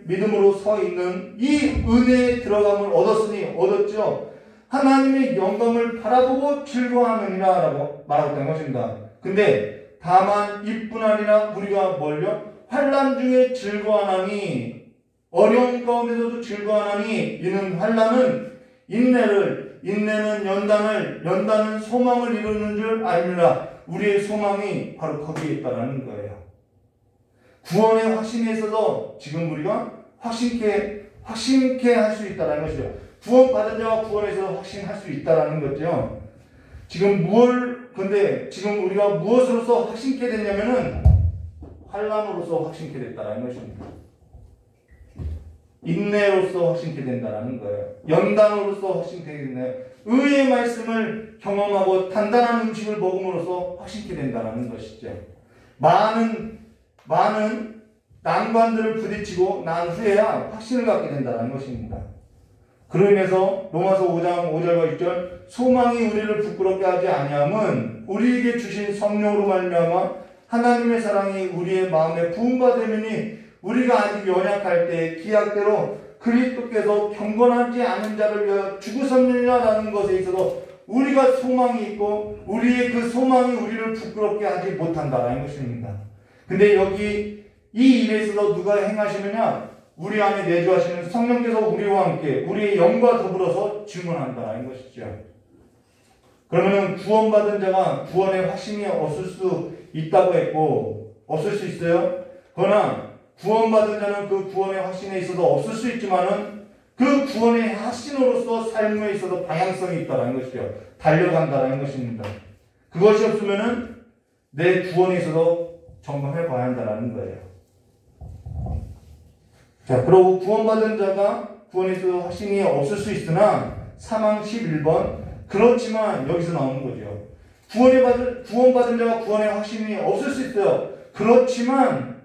믿음으로 서 있는 이 은혜에 들어감을 얻었죠. 하나님의 영광을 바라보고 즐거워하느니라 라고 말하고 있다는 것입니다. 근데 다만 이뿐 아니라 우리가 뭘요? 환난 중에 즐거워하나니 어려운 가운데서도 즐거워하나니 이는 환난은 인내는 연단은 소망을 이루는 줄 알미라. 우리의 소망이 바로 거기에 있다는 거예요. 구원의 확신에 있어서 지금 우리가 확신케 할 수 있다는 것이죠. 구원받은 자와 구원에 있어서 확신할 수 있다는 거죠. 지금 우리가 무엇으로서 확신케 됐냐면은 환난으로서 확신케 됐다는 것입니다. 인내로서 확신케 된다는 거예요. 연단으로서 확신케 된다. 의의 말씀을 경험하고 단단한 음식을 먹음으로써 확신케 된다는 것이죠. 많은 난관들을 부딪히고 난 후에야 확신을 갖게 된다는 것입니다. 그로 인해서 로마서 5장 5절과 6절 소망이 우리를 부끄럽게 하지 아니함은 우리에게 주신 성령으로 말미암아 하나님의 사랑이 우리의 마음에 부음받으니 우리가 아직 연약할 때 기약대로 그리스도께서 경건하지 않은 자를 위하여 죽으셨느냐라는 것에 있어서 우리가 소망이 있고 우리의 그 소망이 우리를 부끄럽게 하지 못한다라는 것입니다. 근데 여기 이 일에 있어서 누가 행하시느냐? 우리 안에 내주하시는 성령께서 우리와 함께 우리의 영과 더불어서 증언한다라는 것이죠. 그러면은 구원받은 자가 구원의 확신이 없을 수 있다고 했고 없을 수 있어요? 그러나 구원받은 자는 그 구원의 확신에 있어서 없을 수 있지만은 그 구원의 확신으로서 삶에 있어서 방향성이 있다는 것이죠. 달려간다는 것입니다. 그것이 없으면은 내 구원에 있어서 점검해 봐야 한다는 거예요. 자, 그리고 구원받은 자가 구원에 있어서 확신이 없을 수 있으나 사망 11번 그렇지만 여기서 나오는 거죠. 구원받은 자가 구원의 확신이 없을 수 있어요. 그렇지만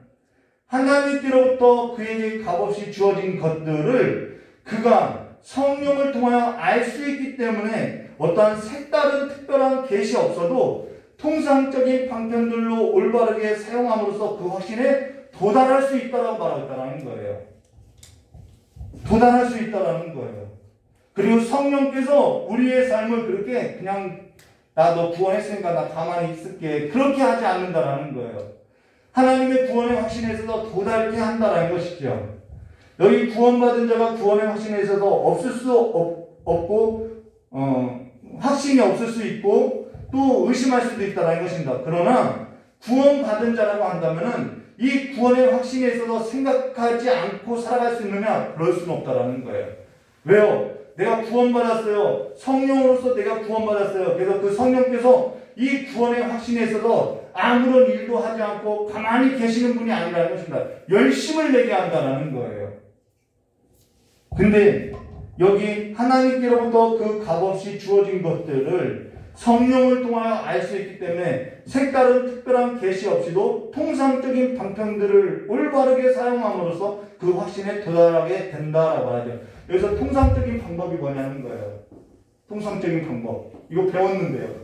하나님께로부터 그에게 값없이 주어진 것들을 그가 성령을 통하여 알 수 있기 때문에 어떠한 색다른 특별한 계시 없어도 통상적인 방편들로 올바르게 사용함으로써 그 확신에 도달할 수 있다라고 말하고 있다는 거예요. 도달할 수 있다라는 거예요. 그리고 성령께서 우리의 삶을 그렇게 그냥 너 구원했으니까 나 가만히 있을게 그렇게 하지 않는다라는 거예요. 하나님의 구원의 확신에 있어서 도달케 한다라는 것이죠. 여기 구원받은 자가 구원의 확신에 있어서 없고 확신이 없을 수 있고 또 의심할 수도 있다는 것입니다. 그러나 구원받은 자라고 한다면은 이 구원의 확신에 있어서 생각하지 않고 살아갈 수 있느냐? 그럴 수는 없다라는 거예요. 왜요? 내가 구원받았어요. 성령으로서 내가 구원받았어요. 그래서 그 성령께서 이 구원의 확신에 있어서 아무런 일도 하지 않고 가만히 계시는 분이 아니라는 것입니다. 열심을 내게 한다는 거예요. 근데 여기 하나님께로부터 그 값없이 주어진 것들을 성령을 통하여 알 수 있기 때문에 색다른 특별한 계시 없이도 통상적인 방편들을 올바르게 사용함으로써 그 확신에 도달하게 된다라고 하죠. 여기서 통상적인 방법이 뭐냐는 거예요. 통상적인 방법. 이거 배웠는데요.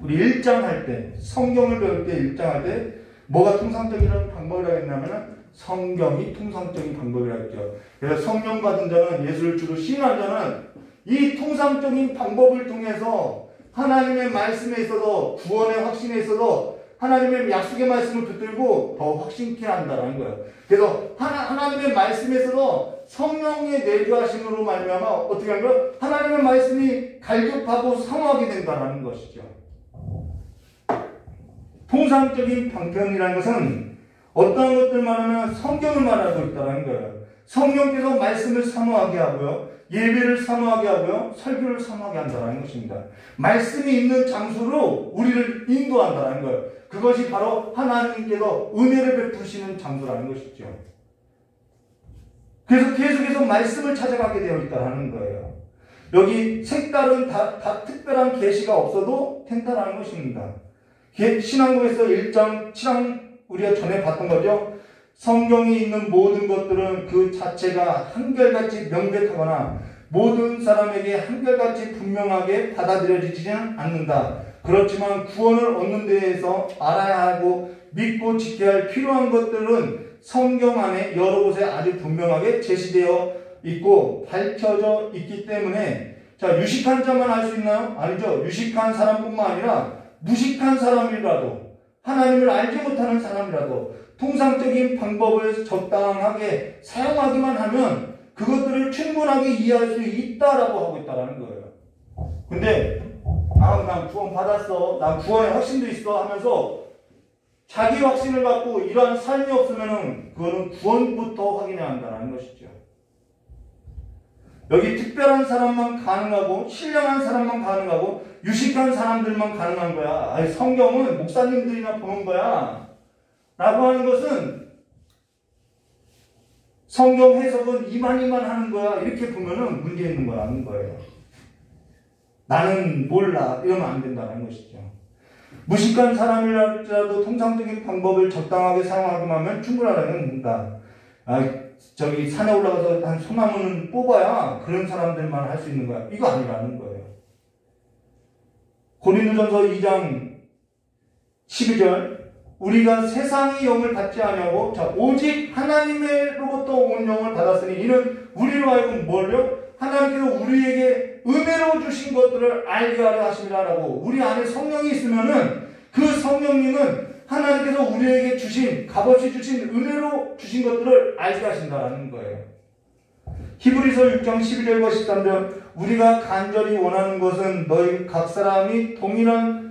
우리 1장 할 때, 성경을 배울 때 1장 할 때 뭐가 통상적인 방법이라고 했냐면 성경이 통상적인 방법이라고 했죠. 그래서 성령 받은 자는 예수를 주로 시인한 자는 이 통상적인 방법을 통해서 하나님의 말씀에 있어서 구원의 확신에 있어서 하나님의 약속의 말씀을 붙들고 더 확신케 한다는 거예요. 그래서 하나님의 말씀에 있어서 성령의 내주하심으로 말미암아 어떻게 하는 거예요? 하나님의 말씀이 갈급하고 상호하게 된다는 것이죠. 통상적인 방편이라는 것은 어떤 것들만 하면 성경을 말하고 있다는 거예요. 성령께서 말씀을 사모하게 하고요. 예배를 사모하게 하고요. 설교를 사모하게 한다는 것입니다. 말씀이 있는 장소로 우리를 인도한다는 거예요. 그것이 바로 하나님께서 은혜를 베푸시는 장소라는 것이죠. 그래서 계속해서 말씀을 찾아가게 되어 있다는 거예요. 여기 색다른 특별한 계시가 없어도 된다는 것입니다. 신앙국에서 1장 7장 우리가 전에 봤던 거죠. 성경이 있는 모든 것들은 그 자체가 한결같이 명백하거나 모든 사람에게 한결같이 분명하게 받아들여지지는 않는다. 그렇지만 구원을 얻는 데에서 알아야 하고 믿고 지켜야 할 필요한 것들은 성경 안에 여러 곳에 아주 분명하게 제시되어 있고 밝혀져 있기 때문에 자, 유식한 자만 알 수 있나요? 아니죠. 유식한 사람뿐만 아니라 무식한 사람이라도 하나님을 알지 못하는 사람이라도 통상적인 방법을 적당하게 사용하기만 하면 그것들을 충분하게 이해할 수 있다라고 하고 있다는 거예요. 근데 난 구원 받았어. 난 구원의 확신도 있어 하면서 자기 확신을 갖고 이러한 삶이 없으면은 그거는 구원부터 확인해야 한다는 것이죠. 여기 특별한 사람만 가능하고 신령한 사람만 가능하고 유식한 사람들만 가능한 거야. 아니, 성경은 목사님들이나 보는 거야. 라고 하는 것은 성경 해석은 이만희만 하는 거야. 이렇게 보면은 문제 있는 거라는 거예요. 나는 몰라. 이러면 안 된다는 것이죠. 무식한 사람이라도 통상적인 방법을 적당하게 사용하기만 하면 충분하다는 겁니다. 저기 산에 올라가서 한 소나무는 뽑아야 그런 사람들만 할 수 있는 거야. 이거 아니라는 거예요. 고린도전서 2장 12절 우리가 세상의 영을 받지 아니하고 오직 하나님으로부터 온 영을 받았으니 이는 우리로 하여금 뭘요? 하나님께서 우리에게 은혜로 주신 것들을 알게 하려 하심이라라고. 우리 안에 성령이 있으면은 그 성령님은 하나님께서 우리에게 주신 값없이 주신 은혜로 주신 것들을 알게 하신다라는 거예요. 히브리서 6장 12절과 13절 우리가 간절히 원하는 것은 너희 각 사람이 동일한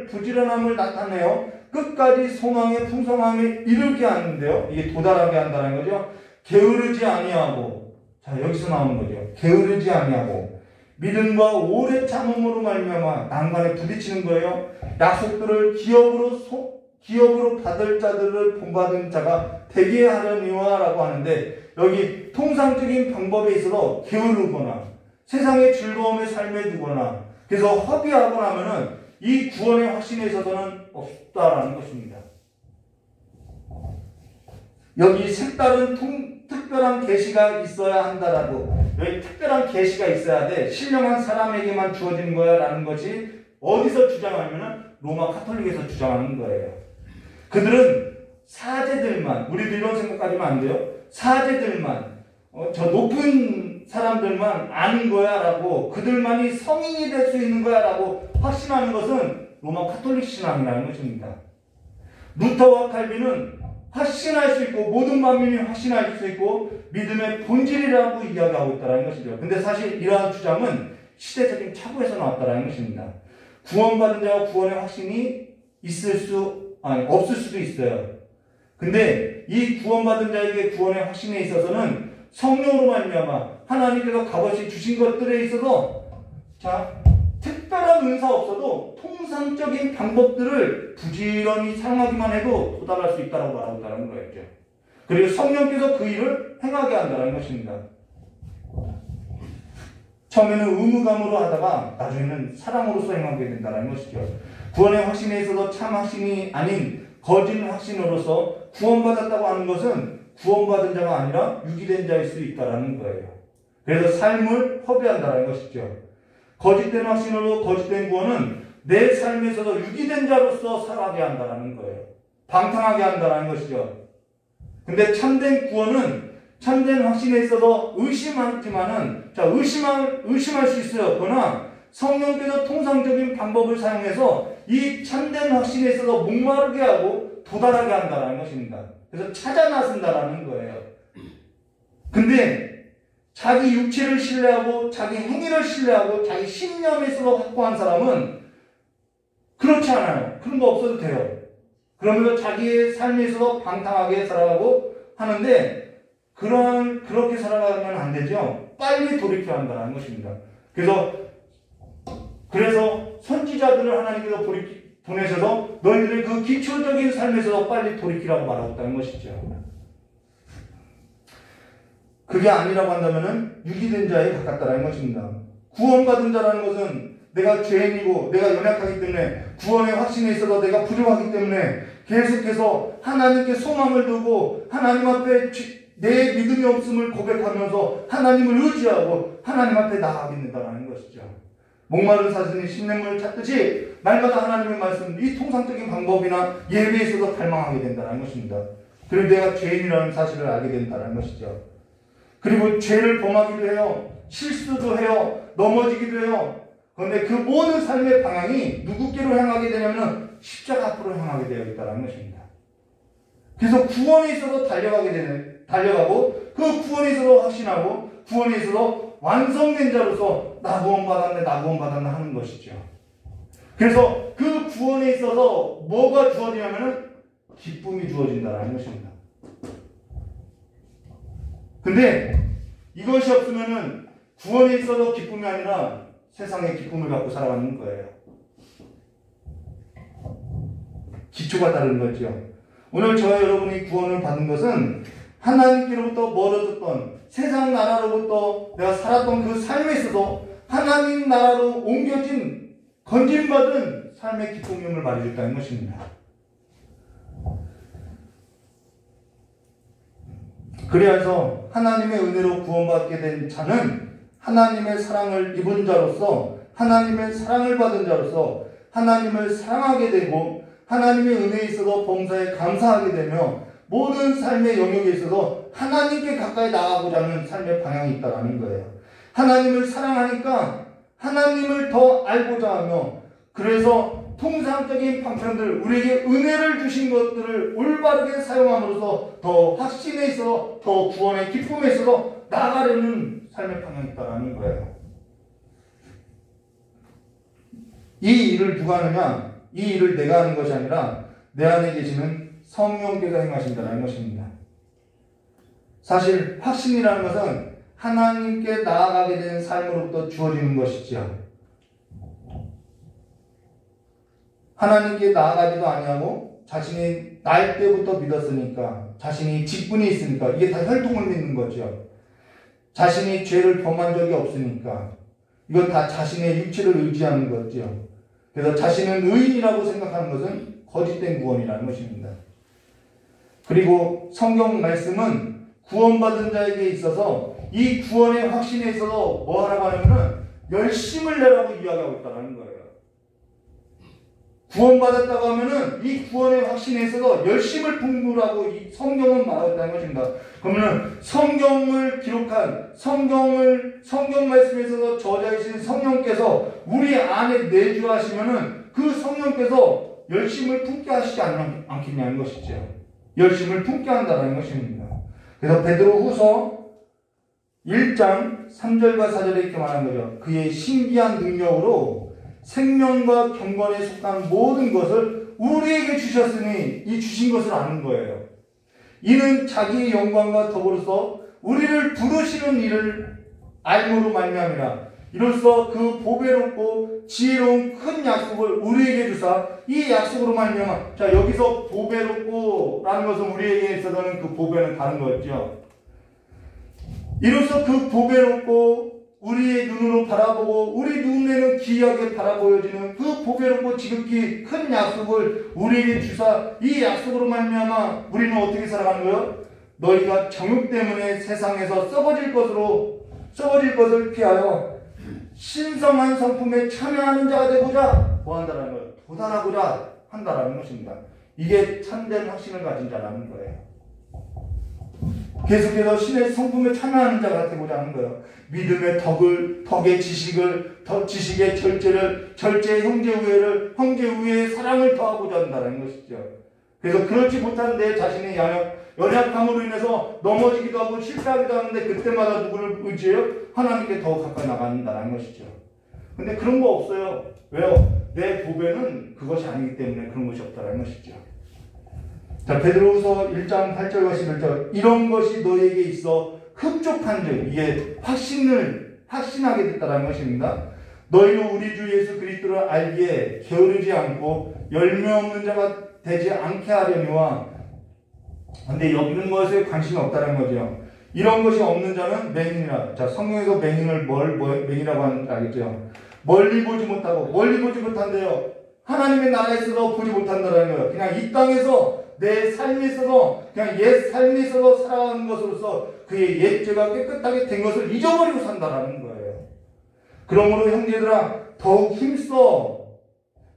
부지런함을 나타내어 끝까지 소망의 풍성함에 이르게 하는데요. 이게 도달하게 한다는 거죠. 게으르지 아니하고 자 여기서 나오는 거죠. 게으르지 아니하고 믿음과 오래 참음으로 말미암아 난관에 부딪히는 거예요. 약속들을 기업으로 받을 자들을 본받은 자가 되게 하려니와 라고 하는데 여기 통상적인 방법에 있어서 게으르거나 세상의 즐거움의 삶에 두거나 그래서 허비하고 나면은 이 구원의 확신에 있어서는 없다라는 것입니다. 여기 색다른 특별한 계시가 있어야 한다라고 여기 특별한 계시가 있어야 돼. 신령한 사람에게만 주어지는 거야 라는 것이 어디서 주장하면은 로마 카톨릭에서 주장하는 거예요. 그들은 사제들만 우리도 이런 생각하지면 안 돼요. 사제들만 저 높은 사람들만 아는 거야 라고 그들만이 성인이 될 수 있는 거야 라고 확신하는 것은 로마 카톨릭 신앙이라는 것입니다. 루터와 칼빈은 확신할 수 있고 모든 만민이 확신할 수 있고 믿음의 본질이라고 이야기하고 있다는 것이죠. 근데 사실 이러한 주장은 시대적인 착오에서 나왔다는 것입니다. 구원받은 자와 구원의 확신이 없을 수도 있어요. 근데 이 구원받은 자에게 구원의 확신에 있어서는 성령으로 말미암아 하나님께서 값없이 주신 것들에 있어서 특별한 은사 없어도 통상적인 방법들을 부지런히 사용하기만 해도 도달할 수 있다고 말하고 있다는 거였죠. 그리고 성령께서 그 일을 행하게 한다는 것입니다. 처음에는 의무감으로 하다가 나중에는 사랑으로서 행하게 된다는 것이죠. 구원의 확신에 있어서 참 확신이 아닌 거짓 확신으로서 구원받았다고 하는 것은 구원받은 자가 아니라 유기된 자일 수 있다는 거예요. 그래서 삶을 허비한다는 것이죠. 거짓된 확신으로 거짓된 구원은 내 삶에서도 유기된 자로서 살아가게 한다는 거예요. 방탕하게 한다는 것이죠. 근데 참된 구원은 참된 확신에 있어서 의심하지만은 의심할 수 있어요. 그러나 성령께서 통상적인 방법을 사용해서 이 참된 확신에 있어서 목마르게 하고 도달하게 한다는 것입니다. 그래서 찾아 나선다라는 거예요. 근데 자기 육체를 신뢰하고 자기 행위를 신뢰하고 자기 신념에 있어서 확고한 사람은 그렇지 않아요. 그런 거 없어도 돼요. 그러면서 자기의 삶에 있어서 방탕하게 살아가고 하는데 그렇게 살아가면 안 되죠. 빨리 돌이켜야 한다는 것입니다. 그래서 선지자들을 하나님께서 보내셔서 너희들의 그 기초적인 삶에서 빨리 돌이키라고 말하고 있다는 것이죠. 그게 아니라고 한다면 유기된 자에 가깝다는 것입니다. 구원받은 자라는 것은 내가 죄인이고 내가 연약하기 때문에 구원의 확신에 있어서 내가 부족하기 때문에 계속해서 하나님께 소망을 두고 하나님 앞에 내 믿음이 없음을 고백하면서 하나님을 의지하고 하나님 앞에 나아가게 된다는 것이죠. 목마른 사슴이 신냇물을 찾듯이 날마다 하나님의 말씀, 이 통상적인 방법이나 예배에 있어서 갈망하게 된다는 것입니다. 그리고 내가 죄인이라는 사실을 알게 된다는 것이죠. 그리고 죄를 범하기도 해요. 실수도 해요. 넘어지기도 해요. 그런데 그 모든 삶의 방향이 누구께로 향하게 되냐면 십자가 앞으로 향하게 되어 있다는 것입니다. 그래서 구원에 있어서 달려가고 그 구원에 있어서 확신하고 구원에 있어서 완성된 자로서 나 구원받았네 하는 것이죠. 그래서 그 구원에 있어서 뭐가 주어지냐면 기쁨이 주어진다는 것입니다. 근데 이것이 없으면은 구원에 있어서 기쁨이 아니라 세상의 기쁨을 갖고 살아가는 거예요. 기초가 다른 거죠. 오늘 저와 여러분이 구원을 받은 것은 하나님께로부터 멀어졌던 세상 나라로부터 내가 살았던 그 삶에 있어서 하나님 나라로 옮겨진 건진받은 삶의 기쁨임을 말해줬다는 것입니다. 그래서 하나님의 은혜로 구원받게 된 자는 하나님의 사랑을 입은 자로서 하나님의 사랑을 받은 자로서 하나님을 사랑하게 되고 하나님의 은혜에 있어서 범사에 감사하게 되며 모든 삶의 영역에 있어서 하나님께 가까이 나아가고자 하는 삶의 방향이 있다는 거예요. 하나님을 사랑하니까 하나님을 더 알고자 하며 그래서 통상적인 방편들 우리에게 은혜를 주신 것들을 올바르게 사용함으로써 더 확신에 있어서 더 구원의 기쁨에 있어서 나아가려는 삶의 방향이 있다는 거예요. 이 일을 누가 하느냐? 이 일을 내가 하는 것이 아니라 내 안에 계시는 성령께서 행하신다는 것입니다. 사실 확신이라는 것은 하나님께 나아가게 되는 삶으로부터 주어지는 것이죠. 하나님께 나아가지도 아니하고 자신이 날 때부터 믿었으니까 자신이 직분이 있으니까 이게 다 혈통을 믿는 거죠. 자신이 죄를 범한 적이 없으니까 이건 다 자신의 육체를 의지하는 거죠. 그래서 자신은 의인이라고 생각하는 것은 거짓된 구원이라는 것입니다. 그리고 성경 말씀은 구원받은 자에게 있어서 이 구원의 확신에 있어서 뭐 하라고 하냐면 열심을 내라고 이야기하고 있다는 거예요. 구원받았다고 하면은 이 구원의 확신에 있어서 열심을 풍부라고 이 성경은 말하고 있다는 것입니다. 그러면은 성경을 기록한 성경 말씀에 있어서 저자이신 성령께서 우리 안에 내주하시면은 그 성령께서 열심을 품게 하시지 않겠냐는 것이죠. 열심을 품게 한다는 것입니다. 그래서 베드로후서 1장 3절과 4절에 이렇게 말한 거죠. 그의 신기한 능력으로 생명과 경건에 속한 모든 것을 우리에게 주셨으니 이 주신 것을 아는 거예요. 이는 자기의 영광과 더불어서 우리를 부르시는 일을 알므로 말미암이라. 이로써 그 보배롭고 지혜로운 큰 약속을 우리에게 주사 이 약속으로 말미암아. 자, 여기서 보배롭고라는 것은 우리에게 있어서는 그 보배는 다른 거였죠. 이로써 그 보배롭고 우리의 눈으로 바라보고 우리 눈에는 기이하게 바라보여지는 그 보배롭고 지극히 큰 약속을 우리에게 주사 이 약속으로 말미암아 우리는 어떻게 살아가는 거예요? 너희가 정욕 때문에 세상에서 썩어질 것을 피하여 신성한 성품에 참여하는 자가 되고자 뭐 한다는 거예요? 도달하고자 한다라는 것입니다. 이게 참된 확신을 가진 자라는 거예요. 계속해서 신의 성품에 참여하는 자가 되고자 하는 거예요. 믿음의 덕의 지식의 절제의 형제 우애의 사랑을 더하고자 한다는 것이죠. 그래서 그렇지 못한 내 자신의 연약함으로 인해서 넘어지기도 하고 실패하기도 하는데 그때마다 누구를 의지해요? 하나님께 더 가까이 나간다는 것이죠. 근데 그런 거 없어요. 왜요? 내 보배는 그것이 아니기 때문에 그런 것이 없다는 것이죠. 자, 베드로후서 1장 8절과 11절. 이런 것이 너희에게 있어 흡족한즉 이게 확신하게 됐다는 것입니다. 너희는 우리 주 예수 그리스도를 알기에 게으르지 않고 열매 없는 자가 되지 않게 하려니와. 근데 이런 것에 관심이 없다는 거죠. 이런 것이 없는 자는 맹인이라. 자, 성경에서 맹인을 맹이라고 하는지 알겠죠? 멀리 보지 못한대요. 하나님의 나라에 있어서 보지 못한다는 거예요. 그냥 이 땅에서 내 삶에 있어서 그냥 옛 삶에 있어서 살아가는 것으로서 그의 옛 죄가 깨끗하게 된 것을 잊어버리고 산다라는 거예요. 그러므로 형제들아 더욱 힘써.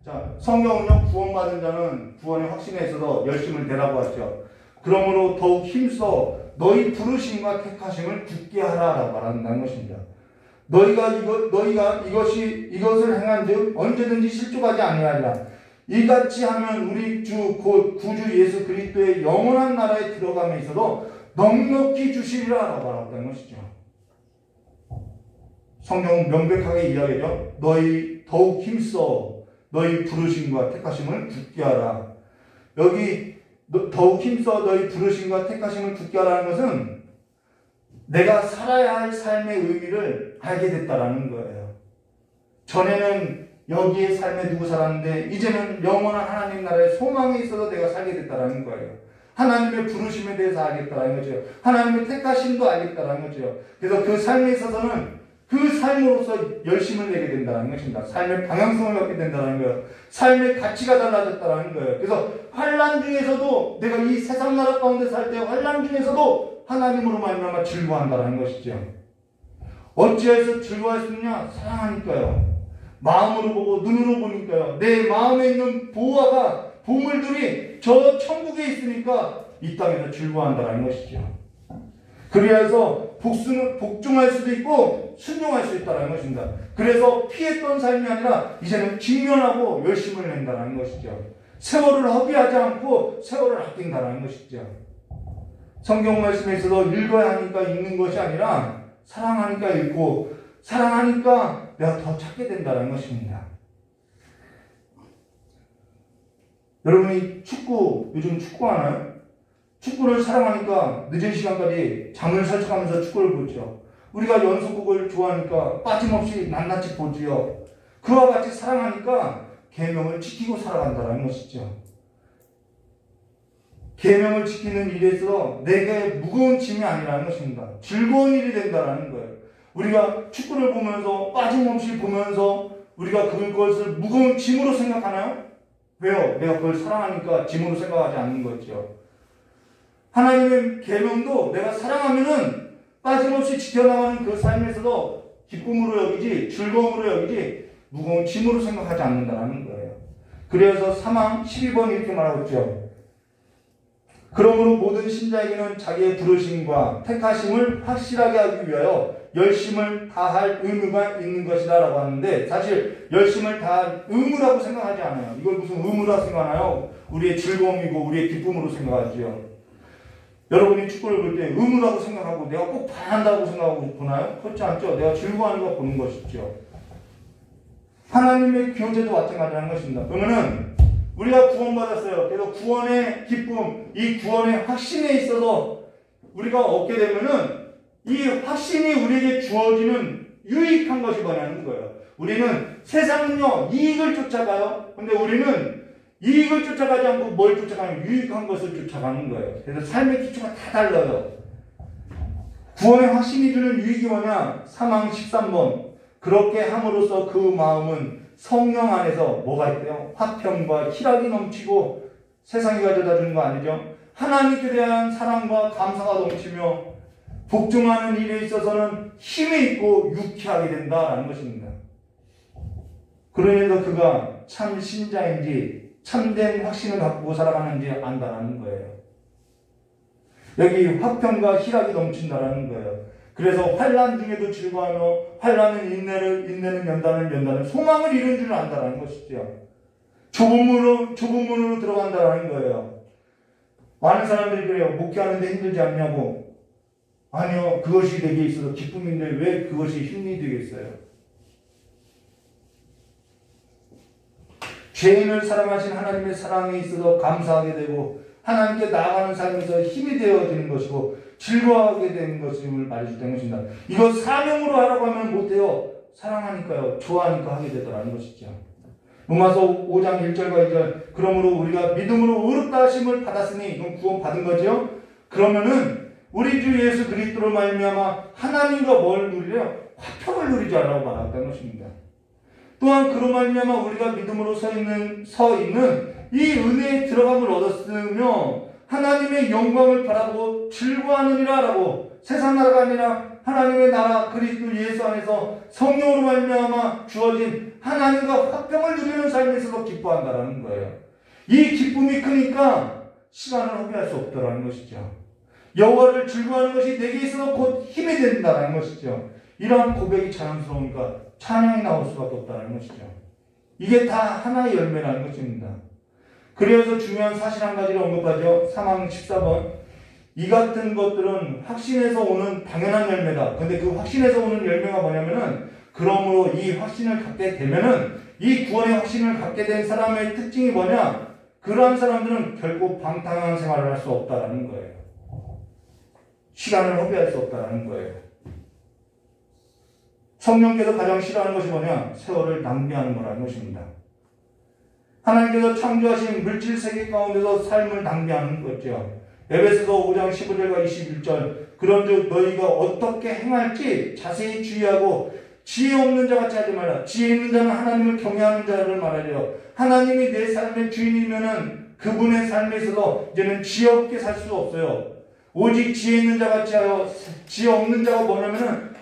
자, 성경은요 구원받은 자는 구원의 확신에 있어서 열심을 내라고 하죠. 그러므로 더욱 힘써 너희 부르심과 택하심을 굳게 하라라고 말한다는 것입니다. 너희가 이것을 행한즉 언제든지 실족하지 아니하리라. 이같이 하면 우리 주 곧 구주 예수 그리스도의 영원한 나라에 들어감에 있어도 넉넉히 주시리라라고 말한다는 것이죠. 성경은 명백하게 이야기하죠. 너희 더욱 힘써 너희 부르심과 택하심을 굳게 하라. 여기 더욱 힘써 너희 부르심과 택하심을 굳게 하라는 것은 내가 살아야 할 삶의 의미를 알게 됐다라는 거예요. 전에는 여기에 삶에 두고 살았는데 이제는 영원한 하나님 나라의 소망에 있어서 내가 살게 됐다라는 거예요. 하나님의 부르심에 대해서 알겠다라는 거죠. 하나님의 택하심도 알겠다라는 거죠. 그래서 그 삶에 있어서는 그 삶으로서 열심을 내게 된다는 것입니다. 삶의 방향성을 갖게 된다는 거예요. 삶의 가치가 달라졌다는 거예요. 그래서 환난 중에서도 내가 이 세상 나라 가운데 살 때 환난 중에서도 하나님으로 말미암아 즐거워한다는 것이죠. 어찌해서 즐거워할 수 있냐? 사랑하니까요. 마음으로 보고 눈으로 보니까요. 내 마음에 있는 보물들이 저 천국에 있으니까 이 땅에서 즐거워한다는 것이죠. 그래서 복종할 수도 있고 순종할 수 있다는 것입니다. 그래서 피했던 삶이 아니라 이제는 직면하고 열심을 낸다는 것이죠. 세월을 허비하지 않고 세월을 아낀다는 것이죠. 성경 말씀에 있어서 읽어야 하니까 읽는 것이 아니라 사랑하니까 읽고 사랑하니까 내가 더 찾게 된다는 것입니다. 여러분이 요즘 축구 하나요? 축구를 사랑하니까 늦은 시간까지 잠을 설쳐가면서 축구를 보죠. 우리가 연속극을 좋아하니까 빠짐없이 낱낱이 보지요. 그와 같이 사랑하니까 계명을 지키고 살아간다는 것이죠. 계명을 지키는 일에 있어서 내게 무거운 짐이 아니라는 것입니다. 즐거운 일이 된다는 거예요. 우리가 축구를 보면서 빠짐없이 보면서 우리가 그것을 무거운 짐으로 생각하나요? 왜요? 내가 그걸 사랑하니까 짐으로 생각하지 않는 거죠. 하나님의 계명도 내가 사랑하면은 빠짐없이 지켜나가는 그 삶에서도 기쁨으로 여기지 즐거움으로 여기지 무거운 짐으로 생각하지 않는다는 거예요. 그래서 사망 12번 이렇게 말하고 있죠. 그러므로 모든 신자에게는 자기의 부르심과 택하심을 확실하게 하기 위하여 열심을 다할 의무가 있는 것이다 라고 하는데, 사실 열심을 다할 의무라고 생각하지 않아요. 이걸 무슨 의무라고 생각하나요? 우리의 즐거움이고 우리의 기쁨으로 생각하지요. 여러분이 축구를 볼 때 의무라고 생각하고 내가 꼭 봐야 한다고 생각하고 보나요? 그렇지 않죠. 내가 즐거워하는 거 보는 것이죠. 하나님의 교제도 마찬가지라는 것입니다. 그러면은 우리가 구원받았어요. 그래서 구원의 기쁨, 이 구원의 확신에 있어서 우리가 얻게 되면은 이 확신이 우리에게 주어지는 유익한 것이 뭐냐는 거예요. 우리는 세상은요, 이익을 쫓아가요. 근데 우리는 이익을 쫓아가지 않고 뭘 쫓아가면 유익한 것을 쫓아가는 거예요. 그래서 삶의 기초가 다 달라요. 구원의 확신이 주는 유익이 뭐냐? 사망 13번. 그렇게 함으로써 그 마음은 성령 안에서 뭐가 있대요? 화평과 희락이 넘치고, 세상이 가져다 주는 거 아니죠? 하나님께 대한 사랑과 감사가 넘치며 복종하는 일에 있어서는 힘이 있고 유쾌하게 된다라는 것입니다. 그러면서 그가 참 신자인지 참된 확신을 갖고 살아가는지 안다라는 거예요. 여기 화평과 희락이 넘친다라는 거예요. 그래서 환난 중에도 즐거워하며 환난은 인내는 연단은 소망을 이룬 줄 안다라는 것이죠. 좁은 문으로 들어간다라는 거예요. 많은 사람들이 그래요. 목회하는데 힘들지 않냐고. 아니요. 그것이 내게 있어서 기쁨인데 왜 그것이 힘이 되겠어요? 죄인을 사랑하신 하나님의 사랑에 있어서 감사하게 되고 하나님께 나아가는 삶에서 힘이 되어지는 것이고 즐거워하게 되는 것임을 말해주는 것입니다. 이거 사명으로 하라고 하면 못해요. 사랑하니까요. 좋아하니까 하게 되더라는 것이죠. 로마서 5장 1절과 2절. 그러므로 우리가 믿음으로 의롭다 하심을 받았으니, 이건 구원 받은 거죠. 그러면은 우리 주 예수 그리스도로 말미암아 하나님과 뭘 누리래요? 화평을 누리지 않으라고 말했다는 것입니다. 또한 그로 말미암아 우리가 믿음으로 서 있는 이 은혜에 들어감을 얻었으며 하나님의 영광을 바라보고 즐거워하느니라 라고, 세상 나라가 아니라 하나님의 나라 그리스도 예수 안에서 성령으로 말미암아 주어진 하나님과 화평을 누리는 삶에 있어서 기뻐한다라는 거예요. 이 기쁨이 크니까 시간을 허비할 수 없다라는 것이죠. 여호와를 즐거워하는 것이 내게 있어서 곧 힘이 된다라는 것이죠. 이러한 고백이 자랑스러우니까 찬양이 나올 수밖에 없다는 것이죠. 이게 다 하나의 열매라는 것입니다. 그래서 중요한 사실 한 가지를 언급하죠. 사망 14번. 이 같은 것들은 확신에서 오는 당연한 열매다. 근데 그 확신에서 오는 열매가 뭐냐면은, 그러므로 이 확신을 갖게 되면은, 이 구원의 확신을 갖게 된 사람의 특징이 뭐냐? 그러한 사람들은 결코 방탕한 생활을 할 수 없다라는 거예요. 시간을 허비할 수 없다라는 거예요. 성령께서 가장 싫어하는 것이 뭐냐? 세월을 낭비하는 거라는 것입니다. 하나님께서 창조하신 물질 세계 가운데서 삶을 낭비하는 거죠. 에베소서 5장 15절과 21절. 그런즉 너희가 어떻게 행할지 자세히 주의하고 지혜 없는 자같이 하지 말라. 지혜 있는 자는 하나님을 경외하는 자를 말하려. 하나님이 내 삶의 주인이면은 그분의 삶에 있어서 이제는 지혜 없게 살 수 없어요. 오직 지혜 있는 자같이 하여, 지혜 없는 자가 뭐냐면은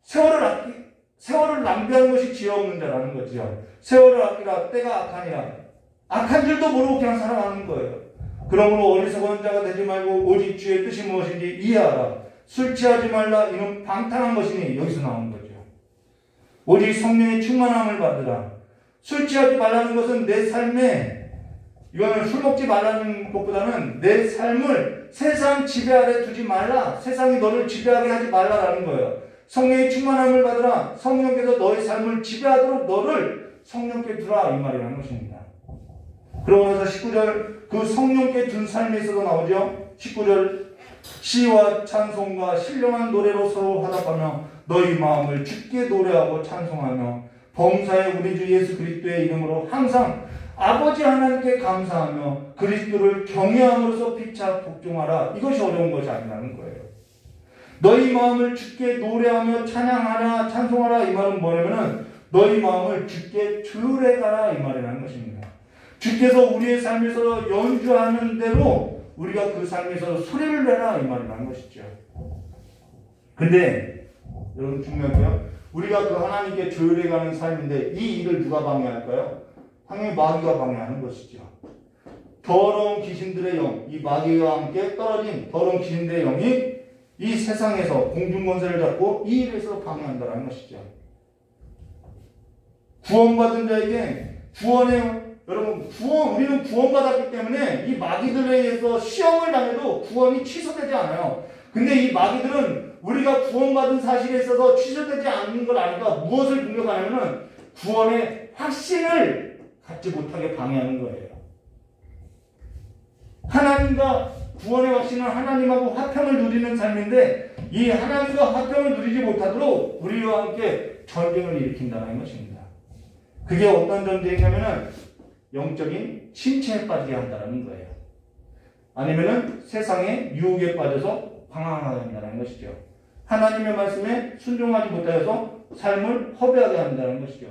세월을 낭비하는 것이 지혜 없는 자라는 거죠. 세월을 아끼라 때가 악하니라. 악한 줄도 모르고 그냥 살아가는 거예요. 그러므로 어리석은 자가 되지 말고 오직 주의 뜻이 무엇인지 이해하라. 술 취하지 말라. 이는 방탕한 것이니, 여기서 나오는 거죠. 오직 성령의 충만함을 받으라. 술 취하지 말라는 것은 내 삶에, 이거는 술 먹지 말라는 것보다는 내 삶을 세상 지배 아래 두지 말라. 세상이 너를 지배하게 하지 말라라는 거예요. 성령의 충만함을 받으라. 성령께서 너의 삶을 지배하도록 너를 성령께 두라, 이 말이라는 것입니다. 그러고 나서 19절, 그 성령께 둔 삶에 있어서 나오죠. 19절, 시와 찬송과 신령한 노래로 서로 화답하며 너희 마음을 주께 노래하고 찬송하며 범사의 우리 주 예수 그리스도의 이름으로 항상 아버지 하나님께 감사하며 그리스도를 경외함으로써 피차 복종하라. 이것이 어려운 것이 아니라는 거예요. 너희 마음을 주께 노래하며 찬양하라, 찬송하라. 이 말은 뭐냐면은 너희 마음을 주께 조율해가라, 이 말이라는 것입니다. 주께서 우리의 삶에서 연주하는 대로 우리가 그 삶에서 소리를 내라, 이 말이라는 것이죠. 근데 여러분 중요한 게요, 우리가 그 하나님께 조율해가는 삶인데 이 일을 누가 방해할까요? 당연히 마귀가 방해하는 것이죠. 더러운 귀신들의 영, 이 마귀와 함께 떨어진 더러운 귀신들의 영이 이 세상에서 공중권세를 잡고 이 일에서 방해한다는 것이죠. 구원받은 자에게 여러분 우리는 구원받았기 때문에 이 마귀들에 의해서 시험을 당해도 구원이 취소되지 않아요. 근데 이 마귀들은 우리가 구원받은 사실에 있어서 취소되지 않는 걸 아니까 무엇을 공격하냐면은 구원의 확신을 갖지 못하게 방해하는 거예요. 하나님과 구원의 확신은 하나님하고 화평을 누리는 삶인데 이 하나님과 화평을 누리지 못하도록 우리와 함께 전쟁을 일으킨다는 것입니다. 그게 어떤 전쟁이냐면은 영적인 침체에 빠지게 한다는 거예요. 아니면은 세상의 유혹에 빠져서 방황하게 한다는 것이죠. 하나님의 말씀에 순종하지 못하여서 삶을 허비하게 한다는 것이죠.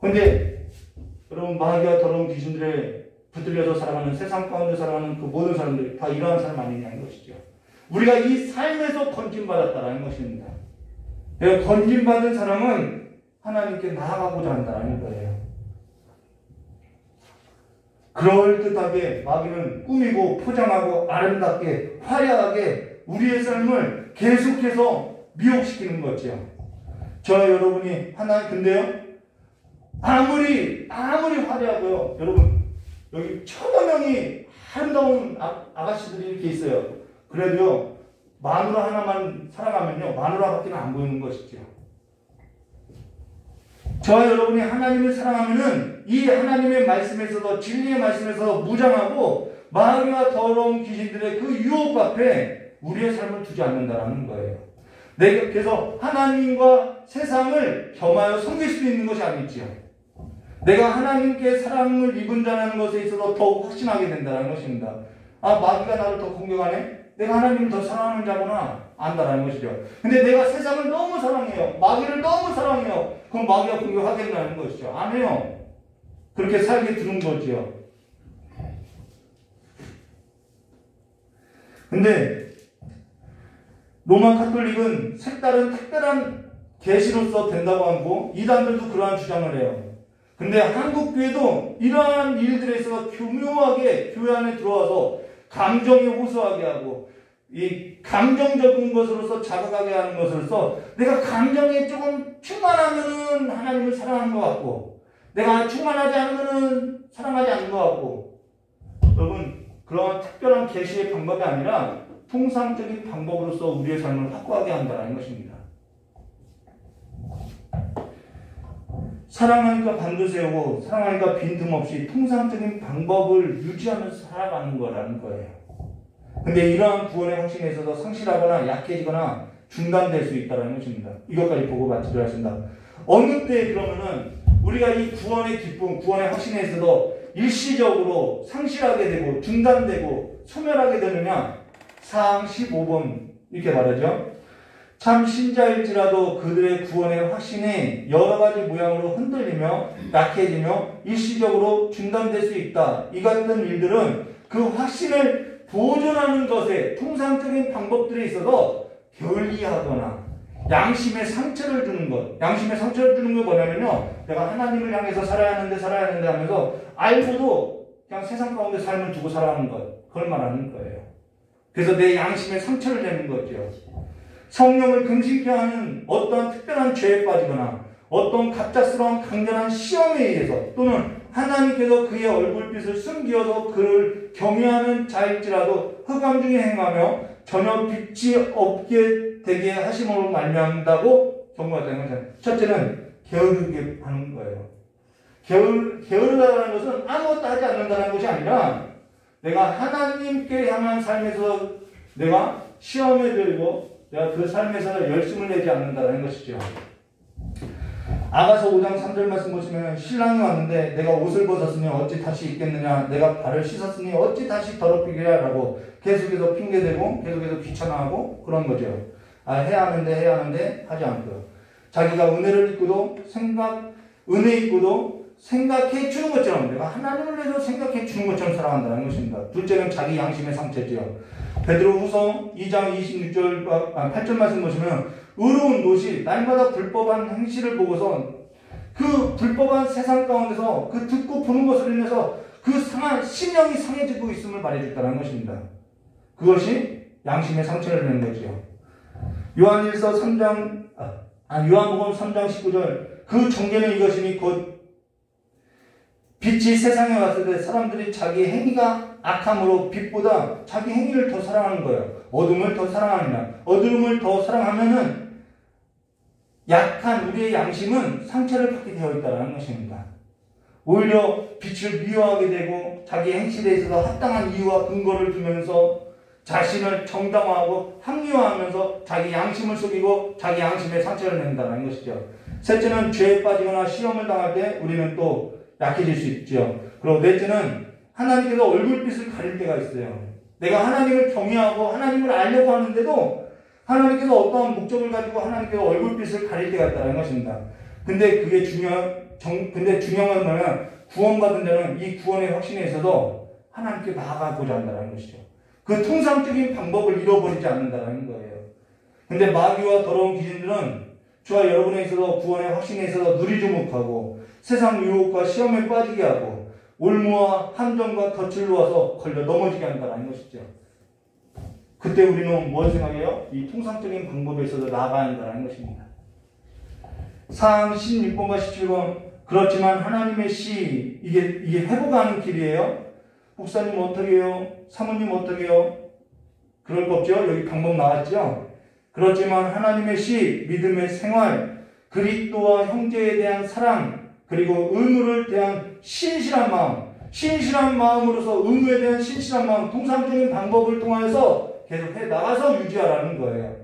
그런데 여러분 마귀와 더러운 귀신들에 붙들려서 살아가는 세상 가운데 살아가는 그 모든 사람들이 다 이러한 사람 아니냐는 것이죠. 우리가 이 삶에서 건진받았다는 것입니다. 건진받은 사람은 하나님께 나아가고자 한다는 거예요. 그럴듯하게 마귀는 꾸미고 포장하고 아름답게 화려하게 우리의 삶을 계속해서 미혹시키는 거죠. 저 여러분이 근데요 아무리 화려하고요 여러분 여기 천여 명이 아름다운 아가씨들이 이렇게 있어요. 그래도요 마누라 하나만 사랑하면요 마누라밖에 안 보이는 것이죠. 저와 여러분이 하나님을 사랑하면은 이 하나님의 말씀에서도 진리의 말씀에서 무장하고 마귀와 더러운 귀신들의 그 유혹 앞에 우리의 삶을 두지 않는다는 거예요. 그래서 하나님과 세상을 겸하여 섬길 수 있는 것이 아니지요. 내가 하나님께 사랑을 입은 자라는 것에 있어서 더욱 확신하게 된다는 것입니다. 마귀가 나를 더 공격하네? 내가 하나님을 더 사랑하는 자구나 안다라는 것이죠. 근데 내가 세상을 너무 사랑해요. 마귀를 너무 사랑해요. 그럼 마귀가 공격하겠다는 것이죠. 안 해요. 그렇게 살게 두는 거지요. 근데 로마 카톨릭은 색다른 특별한 계시로서 된다고 하고 이단들도 그러한 주장을 해요. 근데 한국 교회도 이러한 일들에 있어서 교묘하게 교회 안에 들어와서 감정에 호소하게 하고 이 감정적인 것으로서 자극하게 하는 것으로서 내가 감정에 조금 충만하면은 하나님을 사랑하는 것 같고 내가 충만하지 않으면은 사랑하지 않는 것 같고 여러분 그런 특별한 계시의 방법이 아니라 통상적인 방법으로서 우리의 삶을 확고하게 한다는 것입니다. 사랑하니까 반도 세우고 사랑하니까 빈틈없이 통상적인 방법을 유지하면서 살아가는 거라는 거예요. 근데 이러한 구원의 확신에 있어서 상실하거나 약해지거나 중단될 수 있다는 것입니다. 이것까지 보고 마치도록 하겠습니다. 어느 때 그러면은 우리가 이 구원의 기쁨, 구원의 확신에 있어서 일시적으로 상실하게 되고 중단되고 소멸하게 되느냐? 사항 15번 이렇게 말하죠. 참 신자일지라도 그들의 구원의 확신이 여러 가지 모양으로 흔들리며 약해지며 일시적으로 중단될 수 있다. 이 같은 일들은 그 확신을 보존하는 것에 통상적인 방법들에 있어서 게을리하거나 양심에 상처를 주는 것. 양심에 상처를 주는 게 뭐냐면요. 내가 하나님을 향해서 살아야 하는데 하면서 알고도 그냥 세상 가운데 삶을 두고 살아가는 것. 그걸 말하는 거예요. 그래서 내 양심에 상처를 내는 거죠. 성령을 금식케 하는 어떠한 특별한 죄에 빠지거나 어떤 갑작스러운 강렬한 시험에 의해서 또는 하나님께서 그의 얼굴빛을 숨기어서 그를 경외하는 자일지라도 흑암 중에 행하며 전혀 빛이 없게 되게 하심으로 말미암다고 경고하다는 것은 첫째는 게으르게 하는 거예요. 게으르다는 것은 아무것도 하지 않는다는 것이 아니라 내가 하나님께 향한 삶에서 내가 시험에 들고 내가 그 삶에서 열심을 내지 않는다는 것이죠. 아가서 5장 3절 말씀 보시면 신랑이 왔는데 내가 옷을 벗었으니 어찌 다시 입겠느냐 내가 발을 씻었으니 어찌 다시 더럽히리라 라고 계속해서 핑계대고 계속해서 귀찮아하고 그런 거죠. 해야 하는데 하지 않고요. 자기가 은혜를 입고도 은혜 입고도 생각해 주는 것처럼 내가 하나님을 위해서 생각해 주는 것처럼 살아간다는 것입니다. 둘째는 자기 양심의 상처지요. 베드로후서 2장 8절 말씀 보시면 의로운 롯이 날마다 불법한 행실을 보고서 그 불법한 세상 가운데서 그 듣고 보는 것을 인해서 그 상한 심령이 상해지고 있음을 말해줬다는 것입니다. 그것이 양심의 상처를 내는 거죠. 요한복음 3장 19절 그 정죄는 이것이니 곧 빛이 세상에 왔을 때 사람들이 자기 행위가 악함으로 빛보다 자기 행위를 더 사랑하는 거예요. 어둠을 더 사랑합니다. 어둠을 더 사랑하면은 약한 우리의 양심은 상처를 받게 되어 있다는 것입니다. 오히려 빛을 미워하게 되고 자기 행실에 있어서 합당한 이유와 근거를 두면서 자신을 정당화하고 합리화하면서 자기 양심을 속이고 자기 양심에 상처를 낸다는 것이죠. 셋째는 죄에 빠지거나 시험을 당할 때 우리는 또 약해질 수 있죠. 그리고 넷째는 하나님께서 얼굴빛을 가릴 때가 있어요. 내가 하나님을 경외하고 하나님을 알려고 하는데도 하나님께서 어떠한 목적을 가지고 하나님께서 얼굴빛을 가릴 때가 있다는 것입니다. 근데 그게 중요한 건 뭐냐면 구원받은 자는 이 구원의 확신에 있어서 하나님께 나아가고자 한다는 것이죠. 그 통상적인 방법을 잃어버리지 않는다는 거예요. 근데 마귀와 더러운 귀신들은 저와 여러분에 있어서 구원의 확신에 있어서 누리주목하고 세상 유혹과 시험에 빠지게 하고 올무와 함정과 덫을 놓아서 걸려 넘어지게 한다는 것이죠. 그때 우리는 뭘 생각해요? 이 통상적인 방법에 있어서 나아가야 한다는 것입니다. 사항 16번과 17번 그렇지만 하나님의 시 이게 회복하는 길이에요. 목사님 어떻게 해요? 사모님 어떻게 해요? 그럴 거 없죠? 여기 방법 나왔죠? 그렇지만 하나님의 시, 믿음의 생활, 그리스도와 형제에 대한 사랑, 그리고 의무를 대한 신실한 마음으로서 의무에 대한 신실한 마음, 통상적인 방법을 통해서 계속 해 나가서 유지하라는 거예요.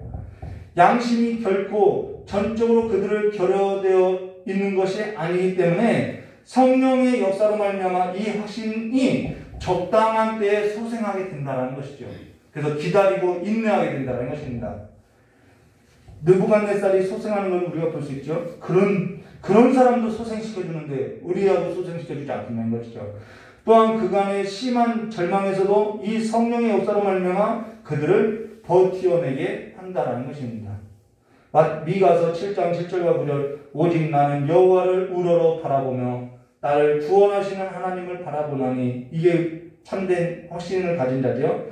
양심이 결코 전적으로 그들을 결여되어 있는 것이 아니기 때문에 성령의 역사로 말미암아 이 확신이 적당한 때에 소생하게 된다는 것이죠. 그래서 기다리고 인내하게 된다는 것입니다. 느부갓네살이 소생하는 걸 우리가 볼 수 있죠. 그런 사람도 소생시켜주는데 우리하고 소생시켜주지 않는다는 것이죠. 또한 그간의 심한 절망에서도 이 성령의 역사로 말미암아 그들을 버티어내게 한다는 것입니다. 미가서 7장 7절과 9절 오직 나는 여호와를 우러러 바라보며 나를 구원하시는 하나님을 바라보나니 이게 참된 확신을 가진 자죠.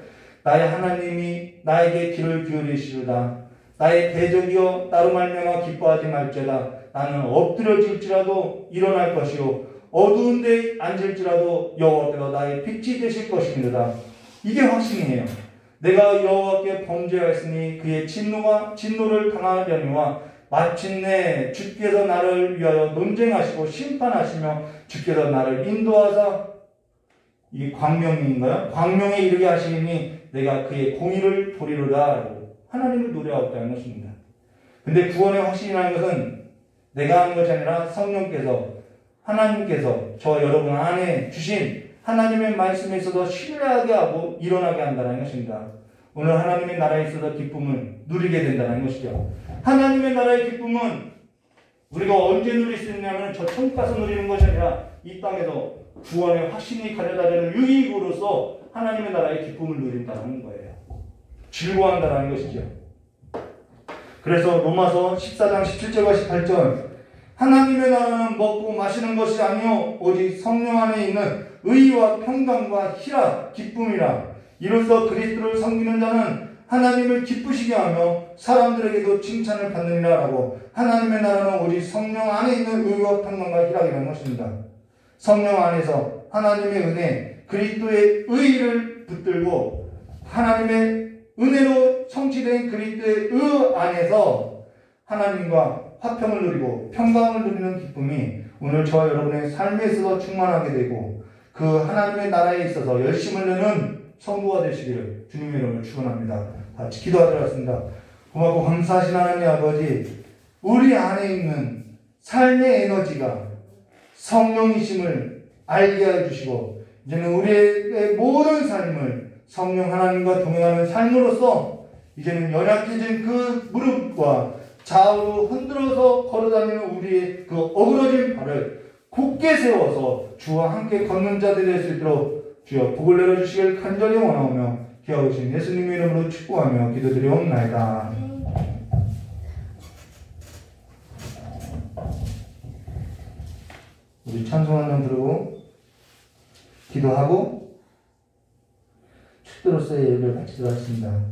나의 하나님이 나에게 귀를 기울이시리다. 나의 대적이여 나로 말미암아 기뻐하지 말지어다. 나는 엎드려질지라도 일어날 것이요 어두운 데 앉을지라도 여호와께서 나의 빛이 되실 것입니다. 이게 확신이에요. 내가 여호와께 범죄하였으니 그의 진노를 당하려니와 마침내 주께서 나를 위하여 논쟁하시고 심판하시며 주께서 나를 인도하사 이 광명인가요? 광명에 이르게 하시니 내가 그의 공의를 보리로다. 하나님을 노래하고 있다는 것입니다. 근데 구원의 확신이라는 것은 내가 하는 것이 아니라 성령께서 하나님께서 저 여러분 안에 주신 하나님의 말씀에 있어서 신뢰하게 하고 일어나게 한다는 것입니다. 오늘 하나님의 나라에 있어서 기쁨을 누리게 된다는 것이죠. 하나님의 나라의 기쁨은 우리가 언제 누릴 수 있냐면 저 천국 가서 누리는 것이 아니라 이 땅에서 구원의 확신이 가져다 주는 유익으로서 하나님의 나라의 기쁨을 누린다는 거예요. 즐거워한다는 것이죠. 그래서 로마서 14장 17절과 18절 하나님의 나라는 먹고 마시는 것이 아니요 오직 성령 안에 있는 의와 평강과 희락, 기쁨이라. 이로써 그리스도를 섬기는 자는 하나님을 기쁘시게 하며 사람들에게도 칭찬을 받느니라 라고 하나님의 나라는 오직 성령 안에 있는 의와 평강과 희락이라는 것입니다. 성령 안에서 하나님의 은혜, 그리스도의 의를 붙들고 하나님의 은혜로 성취된 그리스도의 의 안에서 하나님과 화평을 누리고 평강을 누리는 기쁨이 오늘 저와 여러분의 삶에 있어서 충만하게 되고 그 하나님의 나라에 있어서 열심을 내는 성도가 되시기를 주님의 이름으로 축원합니다. 같이 기도하도록 하겠습니다. 고맙고 감사하신 하나님 아버지, 우리 안에 있는 삶의 에너지가 성령이심을 알게 해주시고 이제는 우리의 모든 삶을 성령 하나님과 동행하는 삶으로서 이제는 연약해진 그 무릎과 좌우로 흔들어서 걸어다니는 우리의 그 어그러진 발을 굳게 세워서 주와 함께 걷는 자들이 될 수 있도록 주여 복을 내려주시길 간절히 원하오며 기하오신 예수님의 이름으로 축복하며 기도드리옵나이다. 우리 찬송 한 번 부르고 기도하고 축도로서의 예배를 바치도록 하겠습니다.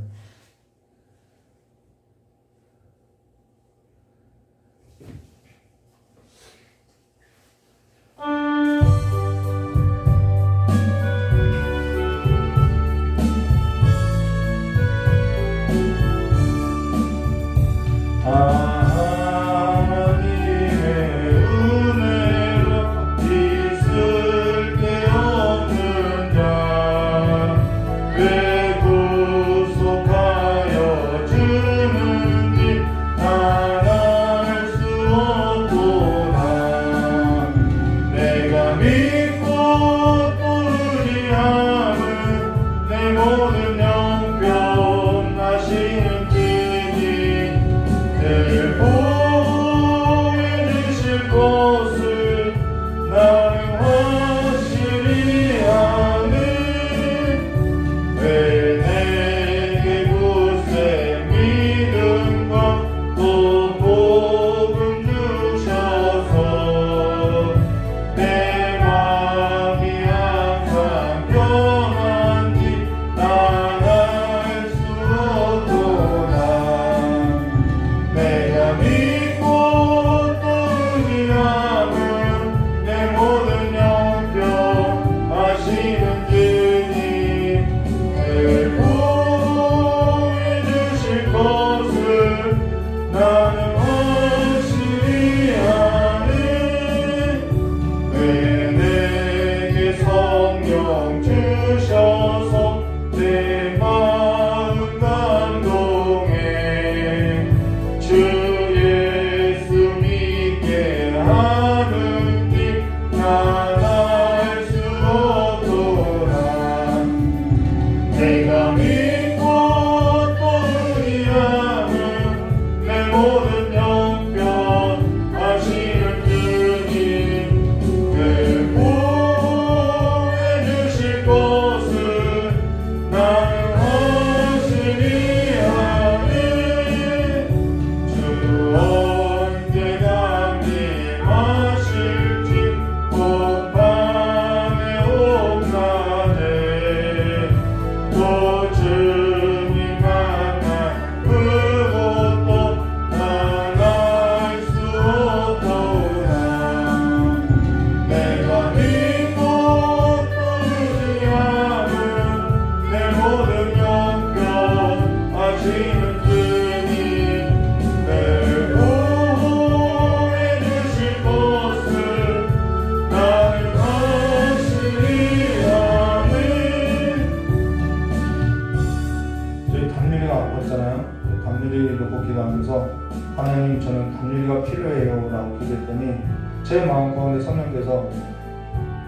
하나님 저는 감리가 필요해요 라고 기도했더니 제 마음 가운데 성령께서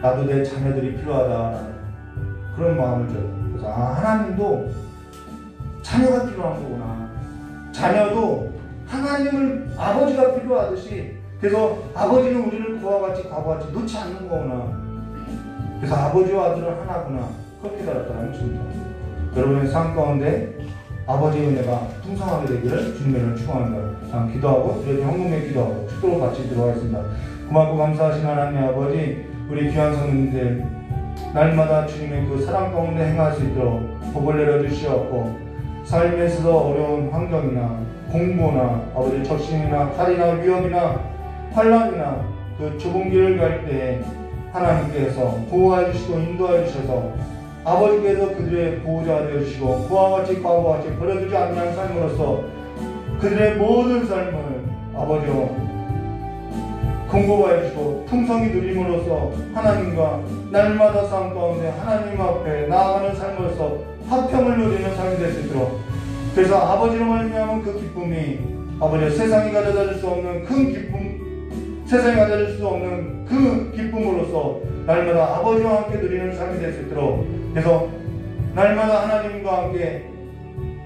나도 내 자녀들이 필요하다라는 그런 마음을 줘요. 그래서 하나님도 자녀가 필요한 거구나. 자녀도 하나님을 아버지가 필요하듯이 그래서 아버지는 우리를 그와 같이 과거같이 놓지 않는 거구나. 그래서 아버지와 아들은 하나구나. 그렇게 달았다는 것입니다. 여러분의 삶 가운데 아버지의 은혜가 풍성하게 되기를 주님의 이름으로 축원합니다. 기도하고 드려진 헌금에 기도하고 축도로 같이 들어가겠습니다. 고맙고 감사하신 하나님 아버지, 우리 귀한 성도님들 날마다 주님의 그 사랑 가운데 행할 수 있도록 복을 내려주시옵고, 삶에 있어서 어려운 환경이나 공부나 아버지 적신이나 칼이나 위험이나 환란이나 그 좁은 길을 갈 때 하나님께서 보호해 주시고 인도해 주셔서 아버지께서 그들의 보호자가 되어주시고 그와 같이 과거와 같이 버려두지 않는 삶으로서 그들의 모든 삶을 아버지로 공급하여 주시고 풍성히 누림으로써 하나님과 날마다 삶 가운데 하나님 앞에 나아가는 삶으로서 화평을 누리는 삶이 될 수 있도록, 그래서 아버지로 말미암은 그 기쁨이 아버지 세상이 가져다 줄 수 없는 큰 기쁨, 세상이 가져다 줄 수 없는 그 기쁨으로써 날마다 아버지와 함께 누리는 삶이 될 수 있도록, 그래서 날마다 하나님과 함께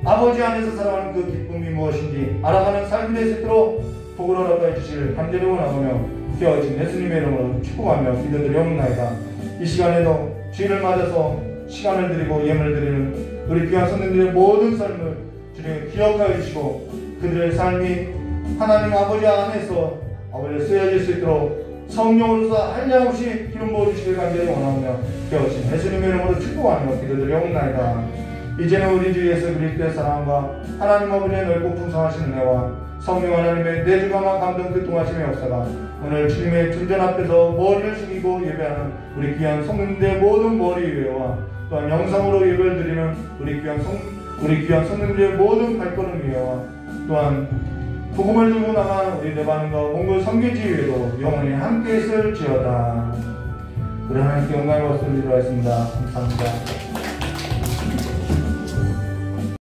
아버지 안에서 살아가는 그 기쁨이 무엇인지 알아가는 삶이 될 수 있도록 복을 허락하여 주시길 간절히 원하오며 기어진 예수님의 이름으로 축복하며 기도드리옵나이다. 이 시간에도 주일을 맞아서 시간을 드리고 예물을 드리는 우리 귀한 성도들의 모든 삶을 주님 기억하여 주시고 그들의 삶이 하나님 아버지 안에서 아버지 쓰여질 수 있도록 성령으로서 한량없이 기름 부어주시길 간절히 원하오며 깨우친 예수님의 이름으로 축복하며 기도드려옵나이다. 이제는 우리 주 예수 그리스도의 사랑과 하나님 아버지의 넓고 풍성하신 은혜와 성령 하나님의 내주감과 감동 교통하심의 역사가 오늘 주님의 존전 앞에서 머리를 숙이고 예배하는 우리 귀한 성도님들의 모든 머리 위에와 또한 영상으로 예배를 드리는 우리 귀한 성도님들의 모든 발걸음 위에와 또한 복음을 들고 나간 우리 레바논과 몽골 선교지 위에도 영원히 함께 있을지어다. 우리 하나님께 영광을 받습니다. 감사합니다.